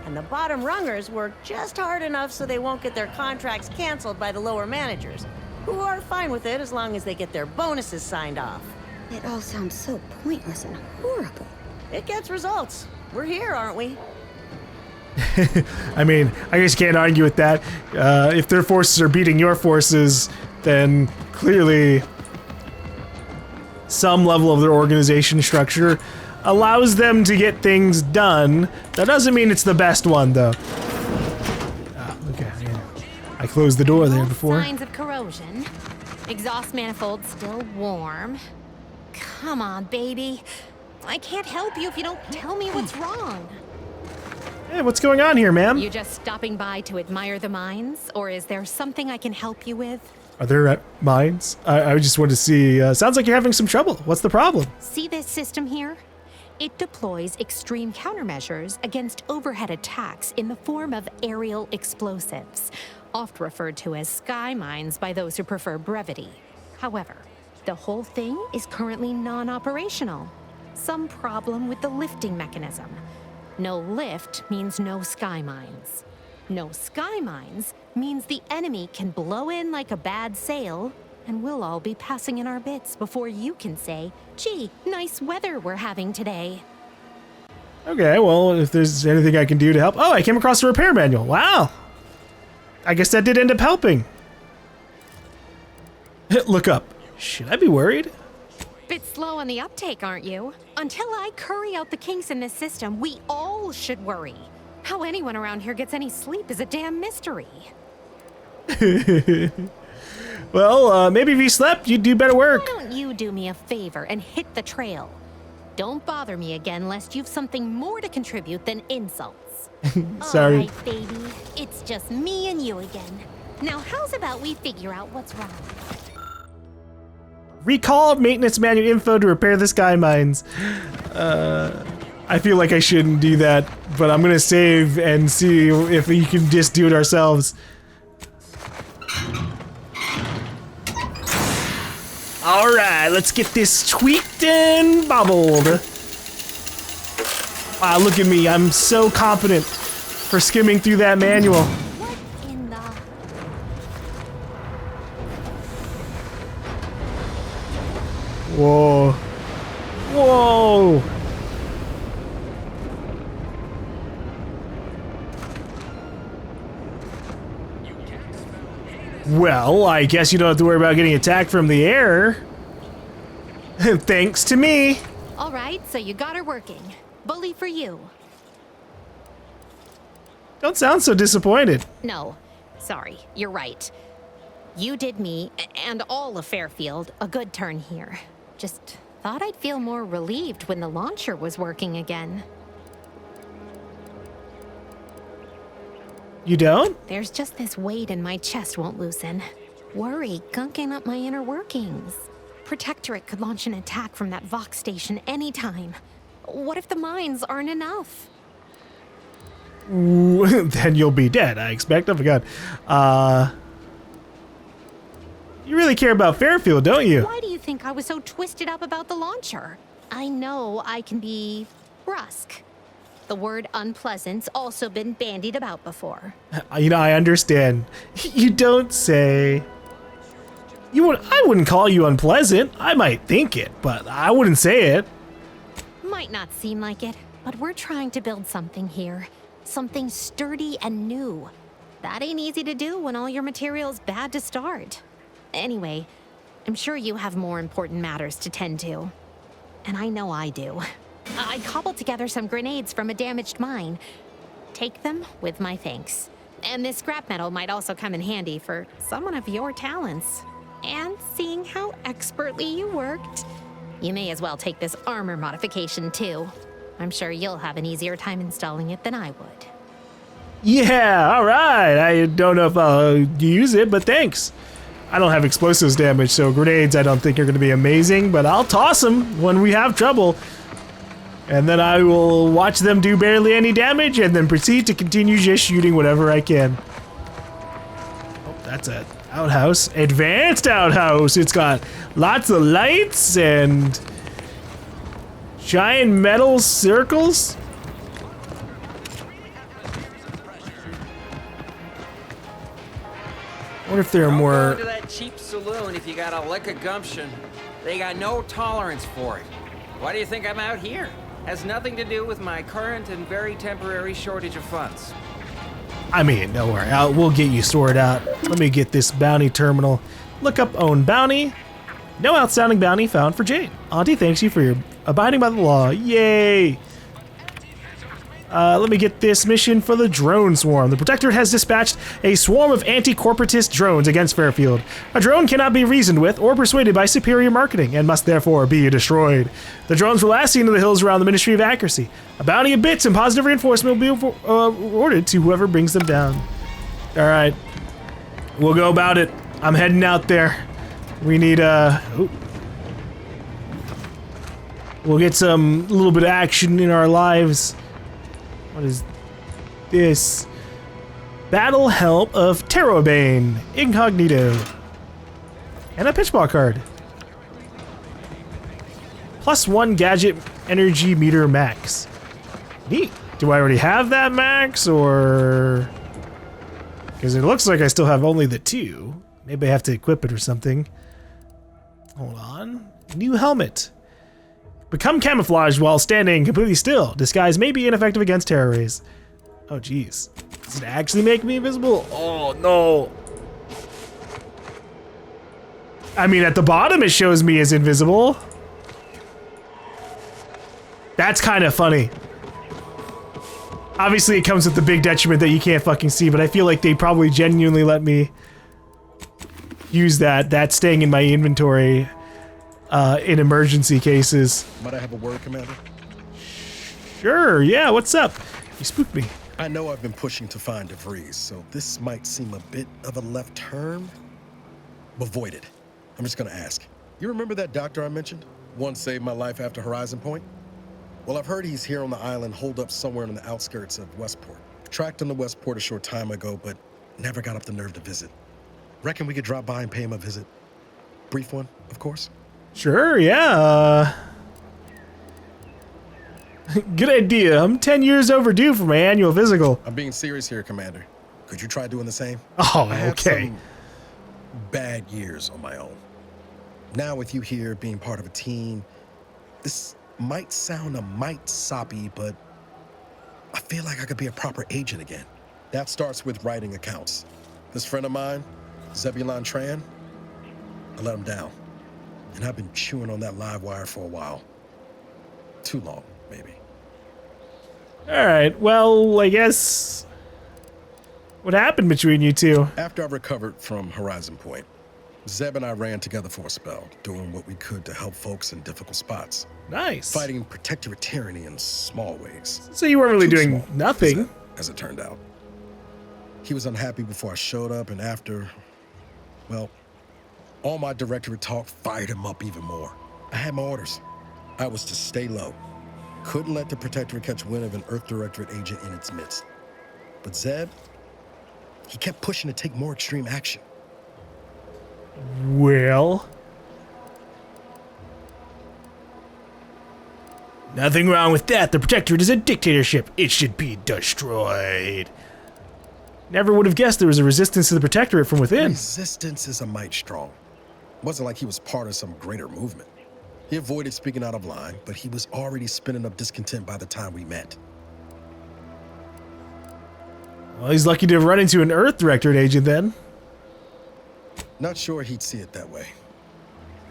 C: And the bottom rungers work just hard enough so they won't get their contracts canceled by the lower managers, who are fine with it as long as they get their bonuses signed off.
D: It all sounds so pointless and horrible.
C: It gets results. We're here, aren't we?
B: I mean, I guess you can't argue with that. If their forces are beating your forces, then clearly some level of their organization structure allows them to get things done. That doesn't mean it's the best one, though. Okay, yeah. I closed the door there before.
M: Signs of corrosion. Exhaust manifold still warm. Come on, baby. I can't help you if you don't tell me what's wrong.
B: Hey, what's going on here, ma'am?
M: You just stopping by to admire the mines, or is there something I can help you with?
B: Are there mines? I just want to see. Sounds like you're having some trouble. What's the problem?
M: See this system here? It deploys extreme countermeasures against overhead attacks in the form of aerial explosives, oft referred to as sky mines by those who prefer brevity. However, the whole thing is currently non-operational. Some problem with the lifting mechanism. No lift means no sky mines. No sky mines means the enemy can blow in like a bad sail, and we'll all be passing in our bits before you can say, gee, nice weather we're having today.
B: Okay, well, if there's anything I can do to help. Oh, I came across a repair manual. Wow. I guess that did end up helping. Look up. Should I be worried?
M: Bit slow on the uptake, aren't you? Until I curry out the kinks in this system, we all should worry. How anyone around here gets any sleep is a damn mystery.
B: Well, maybe if you slept, you'd do better work.
M: Why don't you do me a favor and hit the trail? Don't bother me again lest you've something more to contribute than insults.
B: Sorry.
M: All right, baby. It's just me and you again. Now, how's about we figure out what's wrong?
B: Recall maintenance manual info to repair the sky mines. I feel like I shouldn't do that, but I'm gonna save and see if we can just do it ourselves. Alright, let's get this tweaked and bobbled. Wow, look at me. I'm so confident for skimming through that manual.
M: What in the...
B: Whoa. Whoa. Well, I guess you don't have to worry about getting attacked from the air. Thanks to me.
M: All right, so you got her working. Bully for you.
B: Don't sound so disappointed.
M: No, sorry, you're right. You did me, and all of Fairfield, a good turn here. Just thought I'd feel more relieved when the launcher was working again.
B: You don't?
M: There's just this weight in my chest won't loosen. Worry gunking up my inner workings. Protectorate could launch an attack from that Vox station anytime. What if the mines aren't enough?
B: Ooh, then you'll be dead, I expect. I forgot. You really care about Fairfield, don't you?
M: Why do you think I was so twisted up about the launcher? I know I can be brusque. The word unpleasant's also been bandied about before.
B: You know, I understand. You don't say. I wouldn't call you unpleasant. I might think it, but I wouldn't say it.
M: Might not seem like it, but we're trying to build something here. Something sturdy and new. That ain't easy to do when all your material's bad to start. Anyway, I'm sure you have more important matters to tend to. And I know I do. I cobbled together some grenades from a damaged mine. Take them with my thanks. And this scrap metal might also come in handy for someone of your talents. And seeing how expertly you worked, you may as well take this armor modification too. I'm sure you'll have an easier time installing it than I would.
B: Yeah, all right. I don't know if I'll use it, but thanks. I don't have explosives damage, so grenades I don't think are going to be amazing, but I'll toss them when we have trouble. And then I will watch them do barely any damage and then proceed to continue just shooting whatever I can. Oh, that's an outhouse. Advanced outhouse. It's got lots of lights and giant metal circles. I wonder if there are more.
N: Go to that cheap saloon if you got a lick of gumption. They got no tolerance for it. Why do you think I'm out here? Has nothing to do with my current and very temporary shortage of funds.
B: I mean, don't worry. We'll get you sorted out. Let me get this bounty terminal. Look up own bounty. No outstanding bounty found for Jade. Auntie thanks you for your abiding by the law. Yay! Let me get this mission for the drone swarm. The Protectorate has dispatched a swarm of anti-corporatist drones against Fairfield. A drone cannot be reasoned with or persuaded by superior marketing and must therefore be destroyed. The drones were last seen in the hills around the Ministry of Accuracy. A bounty of bits and positive reinforcement will be awarded to whoever brings them down. Alright. We'll go about it. I'm heading out there. We need, we'll get a little bit of action in our lives. What is this? Battle Help of Terrorbane, Incognito, and a pitchball card. +1 gadget energy meter max. Neat. Do I already have that max, or? Because it looks like I still have only the 2. Maybe I have to equip it or something. Hold on. New helmet. Become camouflaged while standing completely still. Disguise may be ineffective against terror rays. Oh, jeez. Does it actually make me invisible? Oh, no. I mean, at the bottom it shows me as invisible. That's kind of funny. Obviously, it comes with the big detriment that you can't fucking see, but I feel like they probably genuinely let me use that. That's staying in my inventory. In emergency cases.
O: Might I have a word, Commander?
B: Sure, yeah, what's up? You spooked me.
O: I know I've been pushing to find DeVries, so this might seem a bit of a left turn. Avoid it. I'm just gonna ask. You remember that doctor I mentioned? One saved my life after Horizon Point? Well, I've heard he's here on the island, holed up somewhere on the outskirts of Westport. Tracked him to Westport a short time ago, but never got up the nerve to visit. Reckon we could drop by and pay him a visit? Brief one, of course.
B: Sure, yeah. Good idea. I'm 10 years overdue for my annual physical.
O: I'm being serious here, Commander. Could you try doing the same?
B: Oh,
O: I had
B: okay.
O: some bad years on my own. Now with you here, being part of a team, this might sound a mite soppy, but I feel like I could be a proper agent again. That starts with writing accounts. This friend of mine, Zebulon Tran, I let him down. And I've been chewing on that live wire for a while. Too long, maybe.
B: Alright, well, I guess... What happened between you two?
O: After I recovered from Horizon Point, Zeb and I ran together for a spell, doing what we could to help folks in difficult spots.
B: Nice.
O: Fighting protectorate tyranny in small ways.
B: So you weren't really
O: Too
B: doing
O: small,
B: nothing.
O: as it turned out. He was unhappy before I showed up, and after, well, all my directorate talk fired him up even more. I had my orders. I was to stay low. Couldn't let the Protectorate catch wind of an Earth Directorate agent in its midst. But Zeb, he kept pushing to take more extreme action.
B: Well... Nothing wrong with that. The Protectorate is a dictatorship. It should be destroyed. Never would have guessed there was a resistance to the Protectorate from within.
O: Resistance is a mite strong. Wasn't like he was part of some greater movement. He avoided speaking out of line, but he was already spinning up discontent by the time we met.
B: Well, he's lucky to have run into an Earth Directorate agent then.
O: Not sure he'd see it that way.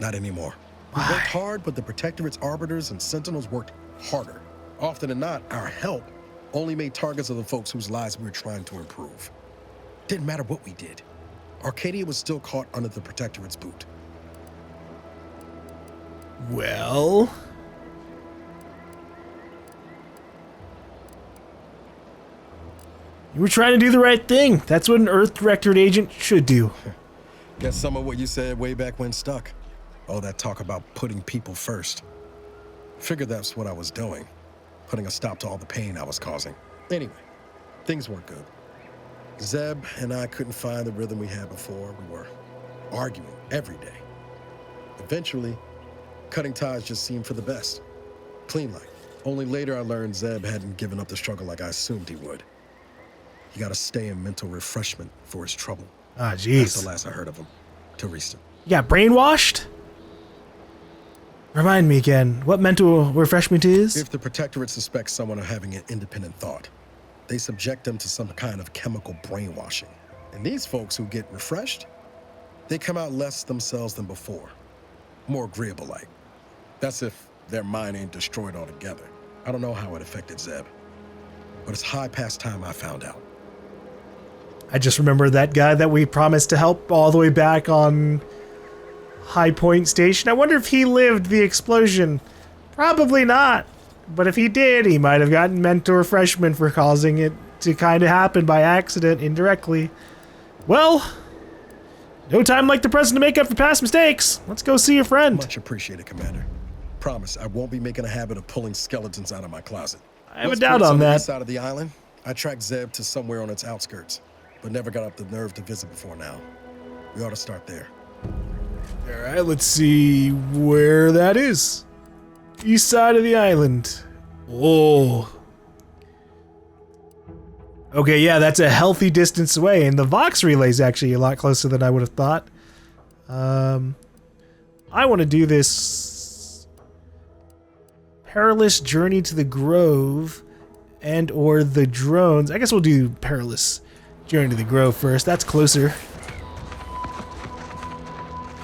O: Not anymore. We worked hard, but the Protectorate's arbiters and sentinels worked harder. Often than not, our help only made targets of the folks whose lives we were trying to improve. Didn't matter what we did. Arcadia was still caught under the Protectorate's boot.
B: Well... you were trying to do the right thing. That's what an Earth Directorate agent should do.
O: Guess some of what you said way back when stuck. All that talk about putting people first. Figured that's what I was doing. Putting a stop to all the pain I was causing. Anyway, things weren't good. Zeb and I couldn't find the rhythm we had before. We were arguing every day. Eventually, cutting ties just seemed for the best. Clean like. Only later I learned Zeb hadn't given up the struggle like I assumed he would. He got to stay in mental refreshment for his trouble.
B: Ah, jeez.
O: That's the last I heard of him. Till recent.
B: You got brainwashed? Remind me again, what mental refreshment is?
O: If the Protectorate suspects someone of having an independent thought, they subject them to some kind of chemical brainwashing. And these folks who get refreshed, they come out less themselves than before. More agreeable-like. That's if their mind ain't destroyed altogether. I don't know how it affected Zeb, but it's high past time I found out.
B: I just remember that guy that we promised to help all the way back on High Point Station. I wonder if he lived the explosion. Probably not. But if he did, he might have gotten mental refreshment for causing it to kind of happen by accident, indirectly. Well, no time like the present to make up for past mistakes. Let's go see a friend.
O: Much appreciated, Commander. Promise, I won't be making a habit of pulling skeletons out of my closet.
B: I have a doubt on that.
O: On the side of the island, I tracked Zeb to somewhere on its outskirts, but never got up the nerve to visit before now. We ought to start there.
B: All right, let's see where that is. East side of the island. Oh. Okay, yeah, that's a healthy distance away, and the Vox relay is actually a lot closer than I would have thought. I want to do this perilous journey to the Grove and or the drones. I guess we'll do perilous journey to the Grove first. That's closer.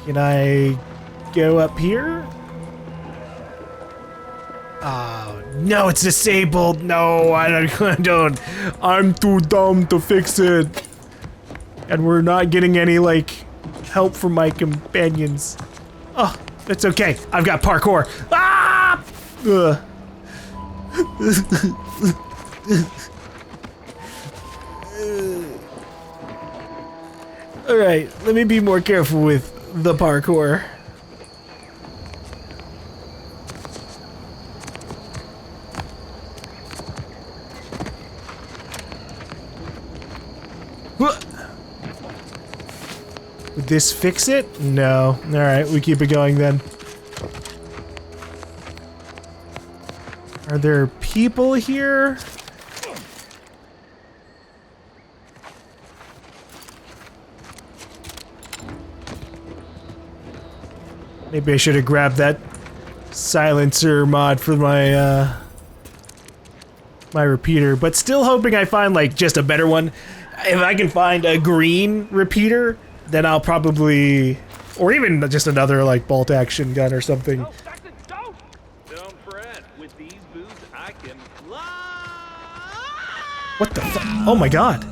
B: Can I go up here? Oh, no, it's disabled. No, I don't. I'm too dumb to fix it. And we're not getting any, like, help from my companions. Oh, it's okay. I've got parkour. Ah! Ugh. All right, let me be more careful with the parkour. Would this fix it? No. All right, we keep it going then. Are there people here? Maybe I should have grabbed that silencer mod for my my repeater, but still hoping I find like just a better one. If I can find a green repeater, then I'll probably, or even just another like bolt action gun or something.
I: Don't fret. With these boots, I can fly.
B: What the fuck? Oh my god.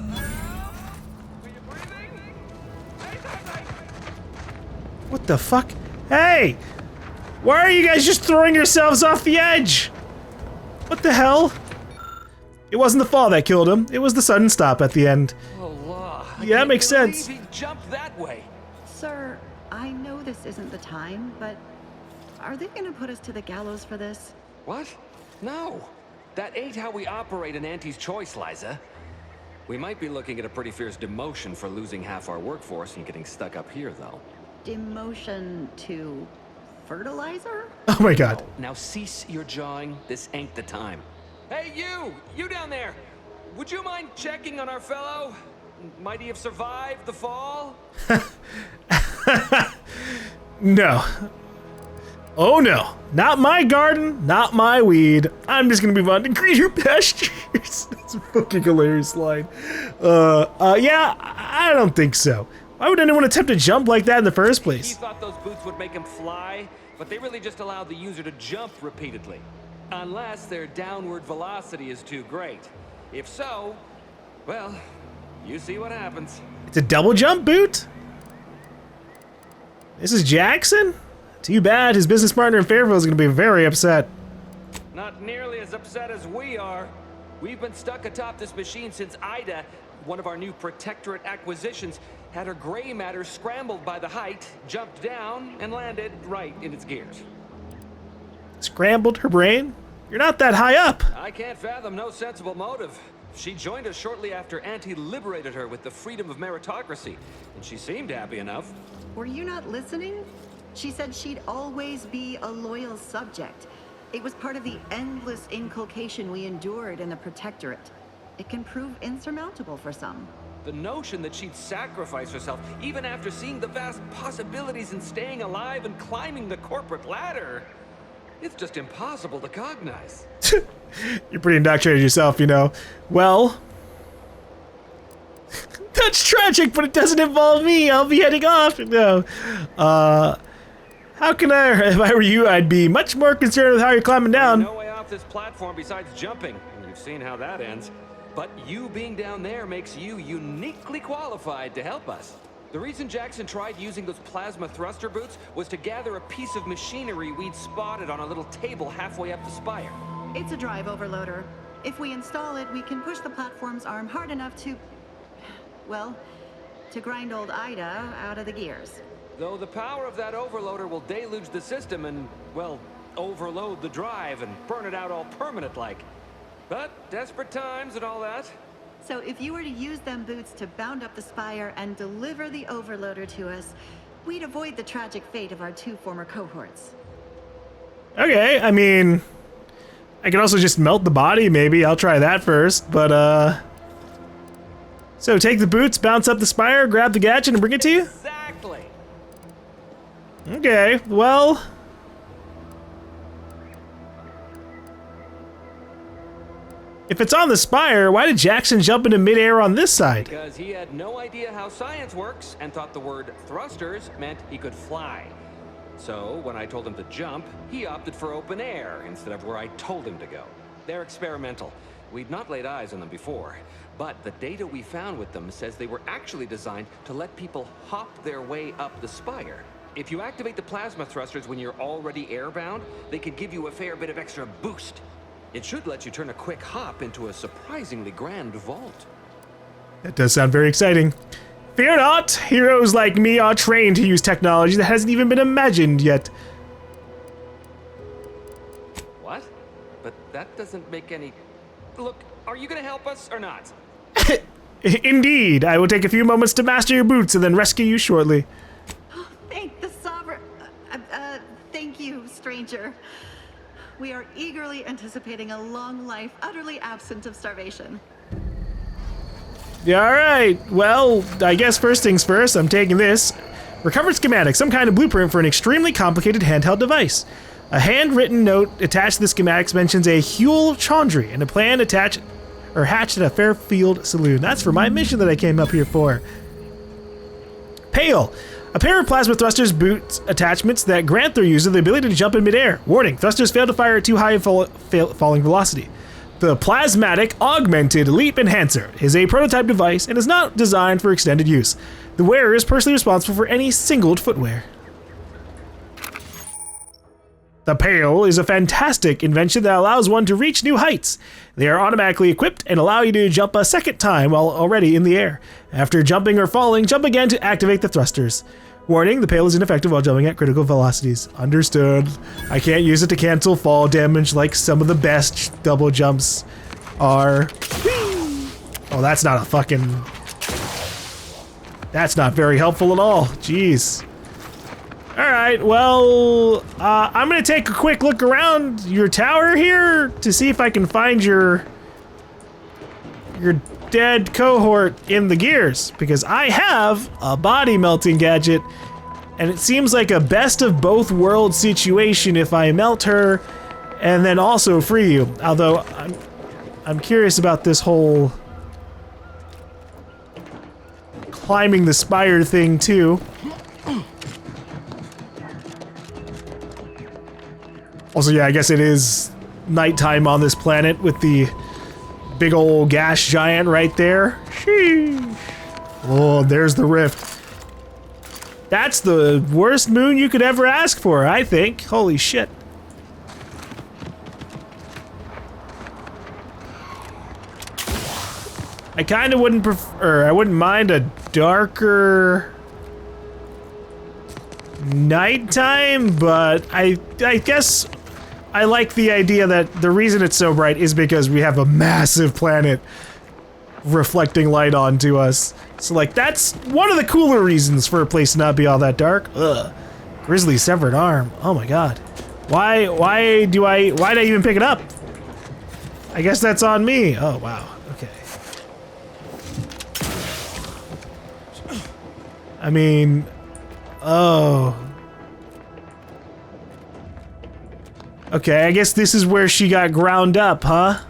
B: What the fuck? Hey! Why are you guys just throwing yourselves off the edge? What the hell? It wasn't the fall that killed him. It was the sudden stop at the end. Yeah, that makes sense.
P: He jumped that way.
Q: Sir, I know this isn't the time, but are they gonna put us to the gallows for this?
P: What? No. That ain't how we operate in Auntie's Choice, Liza. We might be looking at a pretty fierce demotion for losing half our workforce and getting stuck up here, though.
Q: Demotion to fertilizer?
B: Oh my god.
P: Now cease your jawing. This ain't the time. Hey, you! You down there! Would you mind checking on our fellow? Might he have survived the fall?
B: No. Oh no. Not my garden, not my weed. I'm just gonna move on to greener pastures. That's a fucking hilarious line. Yeah, I don't think so. Why would anyone attempt to jump like that in the first
P: He
B: place?
P: thought those boots would make him fly, but they really just allowed the user to jump repeatedly. Unless their downward velocity is too great. If so, well, you see what happens.
B: It's a double jump boot? This is Jackson? Too bad, his business partner in Fairville is gonna be very upset.
P: Not nearly as upset as we are. We've been stuck atop this machine since Ida, one of our new Protectorate acquisitions, had her gray matter scrambled by the height, jumped down, and landed right in its gears.
B: Scrambled her brain? You're not that high up.
P: I can't fathom no sensible motive. She joined us shortly after Auntie liberated her with the freedom of meritocracy, and she seemed happy enough.
Q: Were you not listening? She said she'd always be a loyal subject. It was part of the endless inculcation we endured in the Protectorate. It can prove insurmountable for some.
P: The notion that she'd sacrifice herself, even after seeing the vast possibilities in staying alive and climbing the corporate ladder, it's just impossible to cognize.
B: You're pretty indoctrinated yourself, you know. Well, that's tragic, but it doesn't involve me. I'll be heading off. No. How can I, if I were you, I'd be much more concerned with how you're climbing down.
P: No way off this platform besides jumping, and you've seen how that ends. But you being down there makes you uniquely qualified to help us. The reason Jackson tried using those plasma thruster boots was to gather a piece of machinery we'd spotted on a little table halfway up the spire.
Q: It's a drive overloader. If we install it, we can push the platform's arm hard enough to, well, to grind old Ida out of the gears.
P: Though the power of that overloader will deluge the system and, well, overload the drive and burn it out all permanent-like. But desperate times and all that.
Q: So if you were to use them boots to bound up the spire and deliver the overloader to us, we'd avoid the tragic fate of our 2 former cohorts.
B: Okay, I mean, I could also just melt the body, maybe. I'll try that first, but, So take the boots, bounce up the spire, grab the gadget, and bring it to you?
P: Exactly.
B: Okay, well... If it's on the spire, why did Jackson jump into midair on this side?
P: Because he had no idea how science works and thought the word thrusters meant he could fly. So when I told him to jump, he opted for open air instead of where I told him to go. They're experimental. We'd not laid eyes on them before, but the data we found with them says they were actually designed to let people hop their way up the spire. If you activate the plasma thrusters when you're already airbound, they could give you a fair bit of extra boost. It should let you turn a quick hop into a surprisingly grand vault.
B: That does sound very exciting. Fear not, heroes like me are trained to use technology that hasn't even been imagined yet.
P: What? But that doesn't make any... Look, are you gonna help us or not?
B: Indeed, I will take a few moments to master your boots and then rescue you shortly.
Q: Thank the Sovereign. Thank you, stranger. We are eagerly anticipating a long life, utterly absent of starvation.
B: Yeah, alright, well, I guess first things first, I'm taking this. Recovered schematic, some kind of blueprint for an extremely complicated handheld device. A handwritten note attached to the schematics mentions a Huel Chandri and a plan hatched at a Fairfield saloon. That's for my mission that I came up here for. Pale. A pair of plasma thrusters boot attachments that grant their user the ability to jump in midair. Warning, thrusters fail to fire at too high a falling velocity. The Plasmatic Augmented Leap Enhancer is a prototype device and is not designed for extended use. The wearer is personally responsible for any singled footwear. The Pale is a fantastic invention that allows one to reach new heights. They are automatically equipped and allow you to jump a second time while already in the air. After jumping or falling, jump again to activate the thrusters. Warning, the Pale is ineffective while jumping at critical velocities. Understood. I can't use it to cancel fall damage like some of the best double jumps are. Whee! Oh, that's not a fucking... That's not very helpful at all. Jeez. Alright, well, I'm gonna take a quick look around your tower here to see if I can find your dead cohort in the gears, because I have a body melting gadget And it seems like a best of both worlds situation if I melt her and then also free you. Although I'm curious about this whole climbing the spire thing too. Also, yeah, I guess it is nighttime on this planet with the big old gas giant right there. Sheesh. Oh, there's the rift. That's the worst moon you could ever ask for, I think. Holy shit. I kind of wouldn't prefer, I wouldn't mind a darker nighttime, but I guess I like the idea that the reason it's so bright is because we have a massive planet reflecting light onto us. So like that's one of the cooler reasons for a place to not be all that dark. Ugh. Grizzly severed arm. Oh my god. Why'd I even pick it up? I guess that's on me. Oh wow. Okay. I mean, oh. Okay, I guess this is where she got ground up, huh?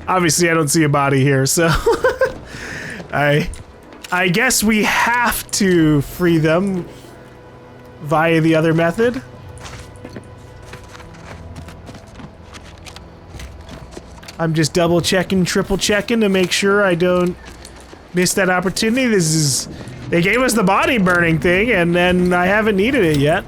B: Obviously, I don't see a body here, so I guess we have to free them via the other method. I'm just double checking, triple checking to make sure I don't miss that opportunity. They gave us the body burning thing, and then I haven't needed it yet.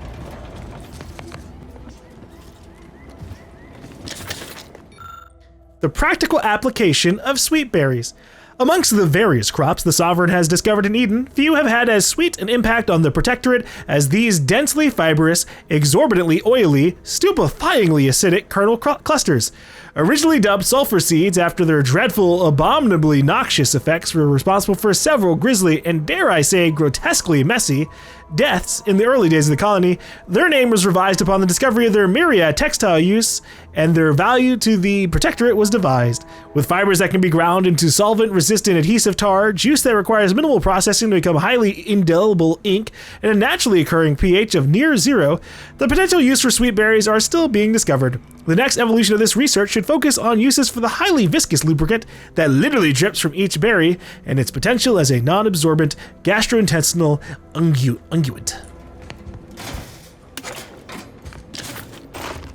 B: The practical application of sweet berries. Amongst the various crops the Sovereign has discovered in Eden, few have had as sweet an impact on the Protectorate as these densely fibrous, exorbitantly oily, stupefyingly acidic kernel clusters. Originally dubbed sulfur seeds after their dreadful, abominably noxious effects were responsible for several grisly and, dare I say, grotesquely messy deaths in the early days of the colony, their name was revised upon the discovery of their myriad textile use, and their value to the Protectorate was devised. With fibers that can be ground into solvent-resistant adhesive tar, juice that requires minimal processing to become highly indelible ink, and a naturally occurring pH of near zero, the potential use for sweet berries are still being discovered. The next evolution of this research should focus on uses for the highly viscous lubricant that literally drips from each berry and its potential as a non-absorbent gastrointestinal unguent.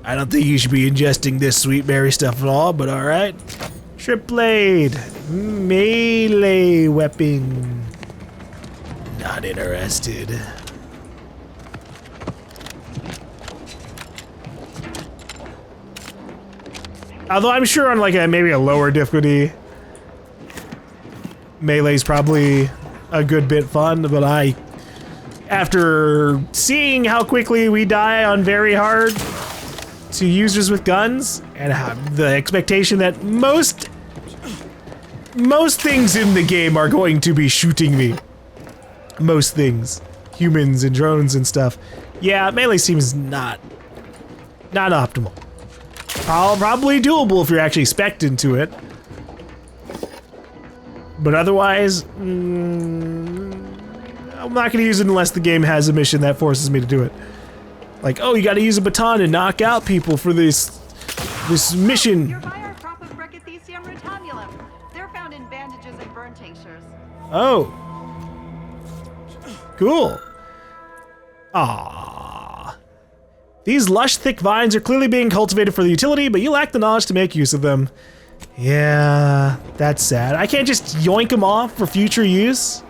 B: I don't think you should be ingesting this sweet berry stuff at all, but alright. Trip blade. Melee weapon. Not interested. Although I'm sure on like maybe a lower difficulty, melee's probably a good bit fun, but after seeing how quickly we die on very hard to users with guns, and the expectation that most things in the game are going to be shooting me. Most things. Humans and drones and stuff. Yeah, melee seems not optimal. Probably doable if you're actually spec'd into it. But otherwise, I'm not going to use it unless the game has a mission that forces me to do it. Like, oh, you got to use a baton to knock out people for this mission.
Q: Your higher crop of Brachythecium rotabulum. They're found in bandages and burn tinctures.
B: Oh. Cool. Aww. These lush, thick vines are clearly being cultivated for the utility, but you lack the knowledge to make use of them. Yeah, that's sad. I can't just yoink them off for future use.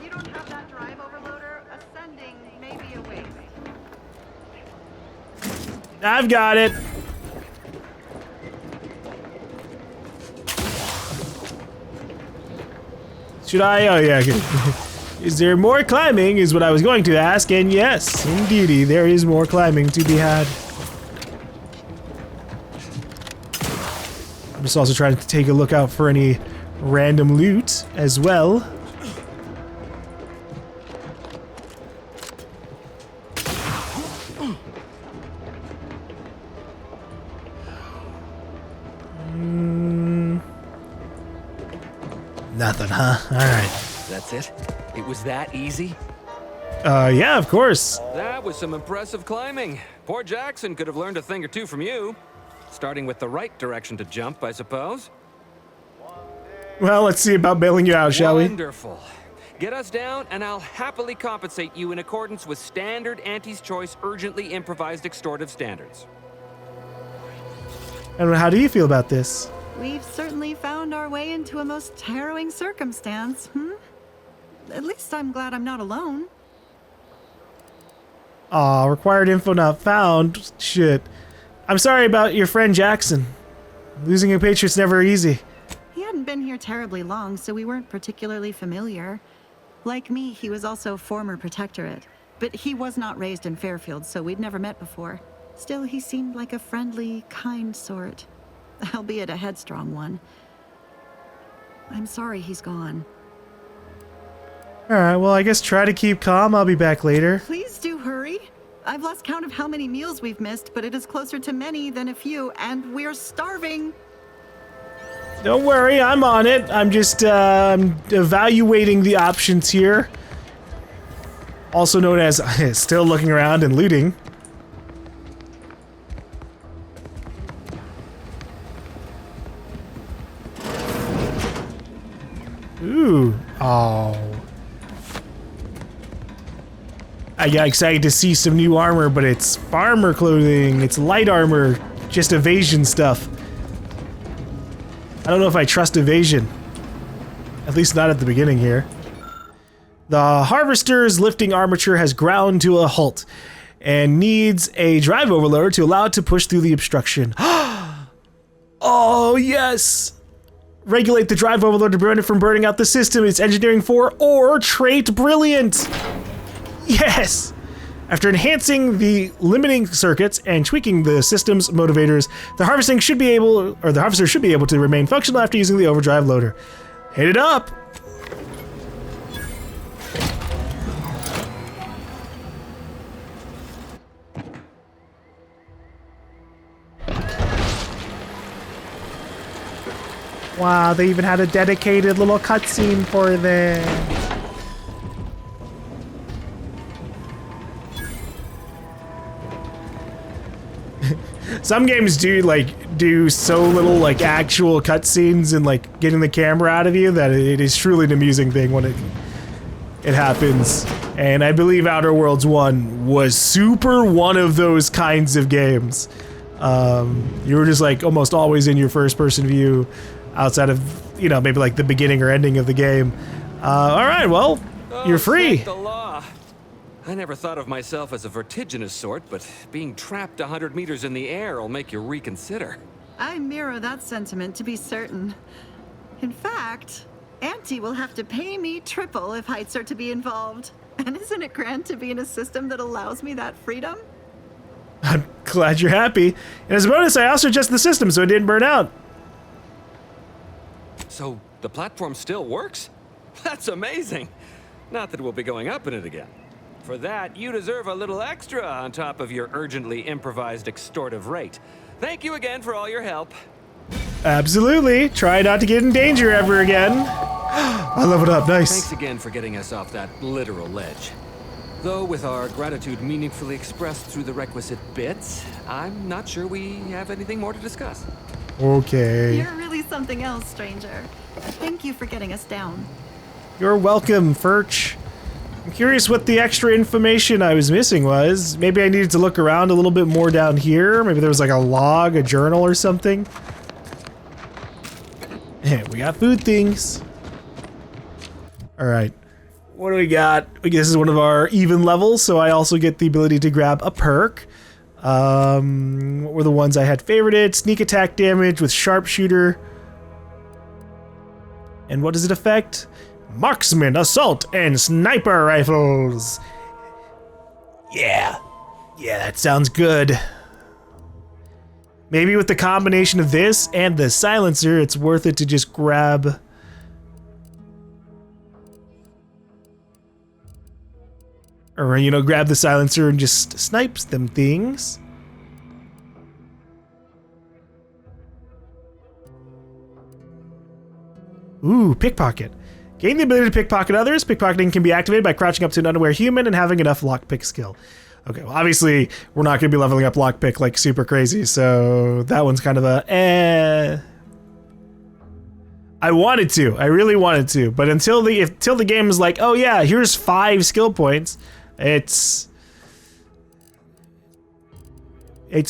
Q: You don't have that drive overloader. Ascending may be a waste.
B: I've got it. Should I? Oh yeah, good. Is there more climbing is what I was going to ask, and yes, indeedy, there is more climbing to be had. I'm just also trying to take a look out for any random loot as well. Nothing, huh? Alright.
P: That's it? It was that easy?
B: Yeah, of course.
P: That was some impressive climbing. Poor Jackson could have learned a thing or two from you. Starting with the right direction to jump, I suppose.
B: Well, let's see about bailing you out, shall we?
P: Wonderful. Get us down, and I'll happily compensate you in accordance with standard Auntie's Choice urgently improvised extortive standards.
B: And how do you feel about this?
Q: We've certainly found our way into a most harrowing circumstance, At least I'm glad I'm not alone.
B: Aw, required info not found. Shit. I'm sorry about your friend Jackson. Losing a patriot's never easy.
Q: He hadn't been here terribly long, so we weren't particularly familiar. Like me, he was also former protectorate, but he was not raised in Fairfield, so we'd never met before. Still, he seemed like a friendly, kind sort, albeit a headstrong one. I'm sorry he's gone.
B: Alright, well, I guess try to keep calm. I'll be back later.
Q: Please do hurry. I've lost count of how many meals we've missed, but it is closer to many than a few, and we're starving.
B: Don't worry, I'm on it. I'm just evaluating the options here. Also known as still looking around and looting. Ooh. Oh. I got excited to see some new armor, but it's farmer clothing, it's light armor, just evasion stuff. I don't know if I trust evasion. At least not at the beginning here. The harvester's lifting armature has ground to a halt and needs a drive overloader to allow it to push through the obstruction. Oh, yes! Regulate the drive overloader to prevent it from burning out the system. It's engineering 4 or trait brilliant. Yes! After enhancing the limiting circuits and tweaking the system's motivators, the harvester should be able to remain functional after using the overdrive loader. Hit it up! Wow, they even had a dedicated little cutscene for them. Some games do so little like actual cutscenes and like getting the camera out of you that it is truly an amusing thing when it happens. And I believe Outer Worlds 1 was super one of those kinds of games. You were just like almost always in your first person view outside of, you know, maybe like the beginning or ending of the game. Alright, well, you're free.
P: Thank the law. I never thought of myself as a vertiginous sort, but being trapped 100 meters in the air will make you reconsider.
Q: I mirror that sentiment, to be certain. In fact, Auntie will have to pay me triple if heights are to be involved. And isn't it grand to be in a system that allows me that freedom?
B: I'm glad you're happy. And as a bonus, I also adjusted the system so it didn't burn out.
P: So, the platform still works? That's amazing! Not that we'll be going up in it again. For that, you deserve a little extra on top of your urgently improvised extortive rate. Thank you again for all your help.
B: Absolutely. Try not to get in danger ever again. I leveled up, nice.
P: Thanks again for getting us off that literal ledge. Though with our gratitude meaningfully expressed through the requisite bits, I'm not sure we have anything more to discuss.
B: Okay.
Q: You're really something else, stranger. Thank you for getting us down.
B: You're welcome, Furch. I'm curious what the extra information I was missing was. Maybe I needed to look around a little bit more down here. Maybe there was like a log, a journal or something. We got food things. Alright. What do we got? This is one of our even levels, so I also get the ability to grab a perk. What were the ones I had favorited? Sneak attack damage with sharpshooter. And what does it affect? Marksman, assault, and sniper rifles. Yeah. Yeah, that sounds good. Maybe with the combination of this and the silencer, it's worth it to just grab... Or, you know, grab the silencer and just snipes them things. Ooh, pickpocket. Gain the ability to pickpocket others. Pickpocketing can be activated by crouching up to an unaware human and having enough lockpick skill. Okay, well, obviously, we're not going to be leveling up lockpick like super crazy, so that one's kind of a I wanted to. I really wanted to, but until the game is like, oh yeah, here's 5 skill points, it's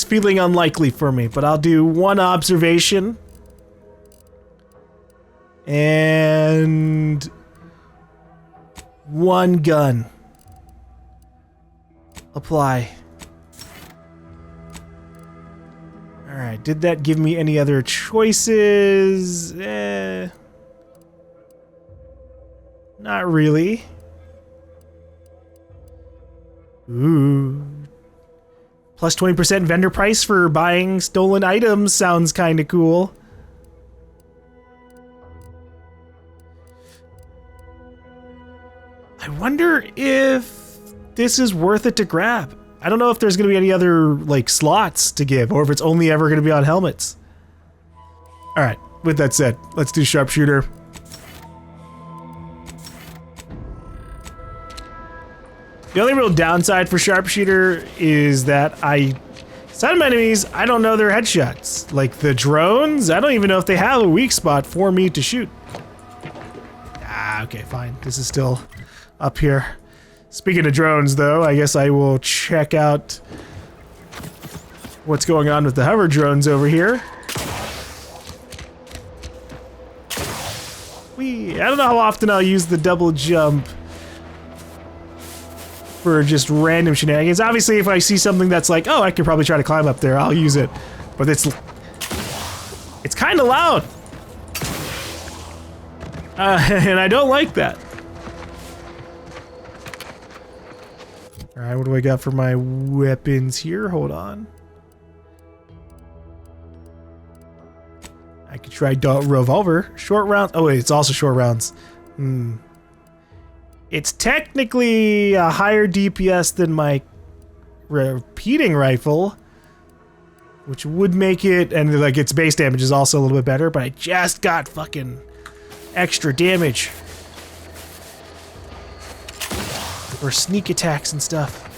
B: feeling unlikely for me, but I'll do 1 observation and 1 gun. Apply. Alright, did that give me any other choices? Not really. Ooh. Plus 20% vendor price for buying stolen items sounds kind of cool. I wonder if this is worth it to grab. I don't know if there's going to be any other like slots to give, or if it's only ever going to be on helmets. All right, with that said, let's do sharpshooter. The only real downside for sharpshooter is that some enemies, I don't know their headshots. Like the drones, I don't even know if they have a weak spot for me to shoot. Okay, fine. This is still up here. Speaking of drones, though, I guess I will check out what's going on with the hover drones over here. I don't know how often I'll use the double jump for just random shenanigans. Obviously, if I see something that's like, oh, I could probably try to climb up there, I'll use it. But it's kind of loud. And I don't like that. Alright, what do I got for my weapons here? Hold on. I could try revolver. Short rounds. Oh wait, it's also short rounds. It's technically a higher DPS than my repeating rifle, which would make it, and like its base damage is also a little bit better, but I just got fucking extra damage. Or sneak attacks and stuff.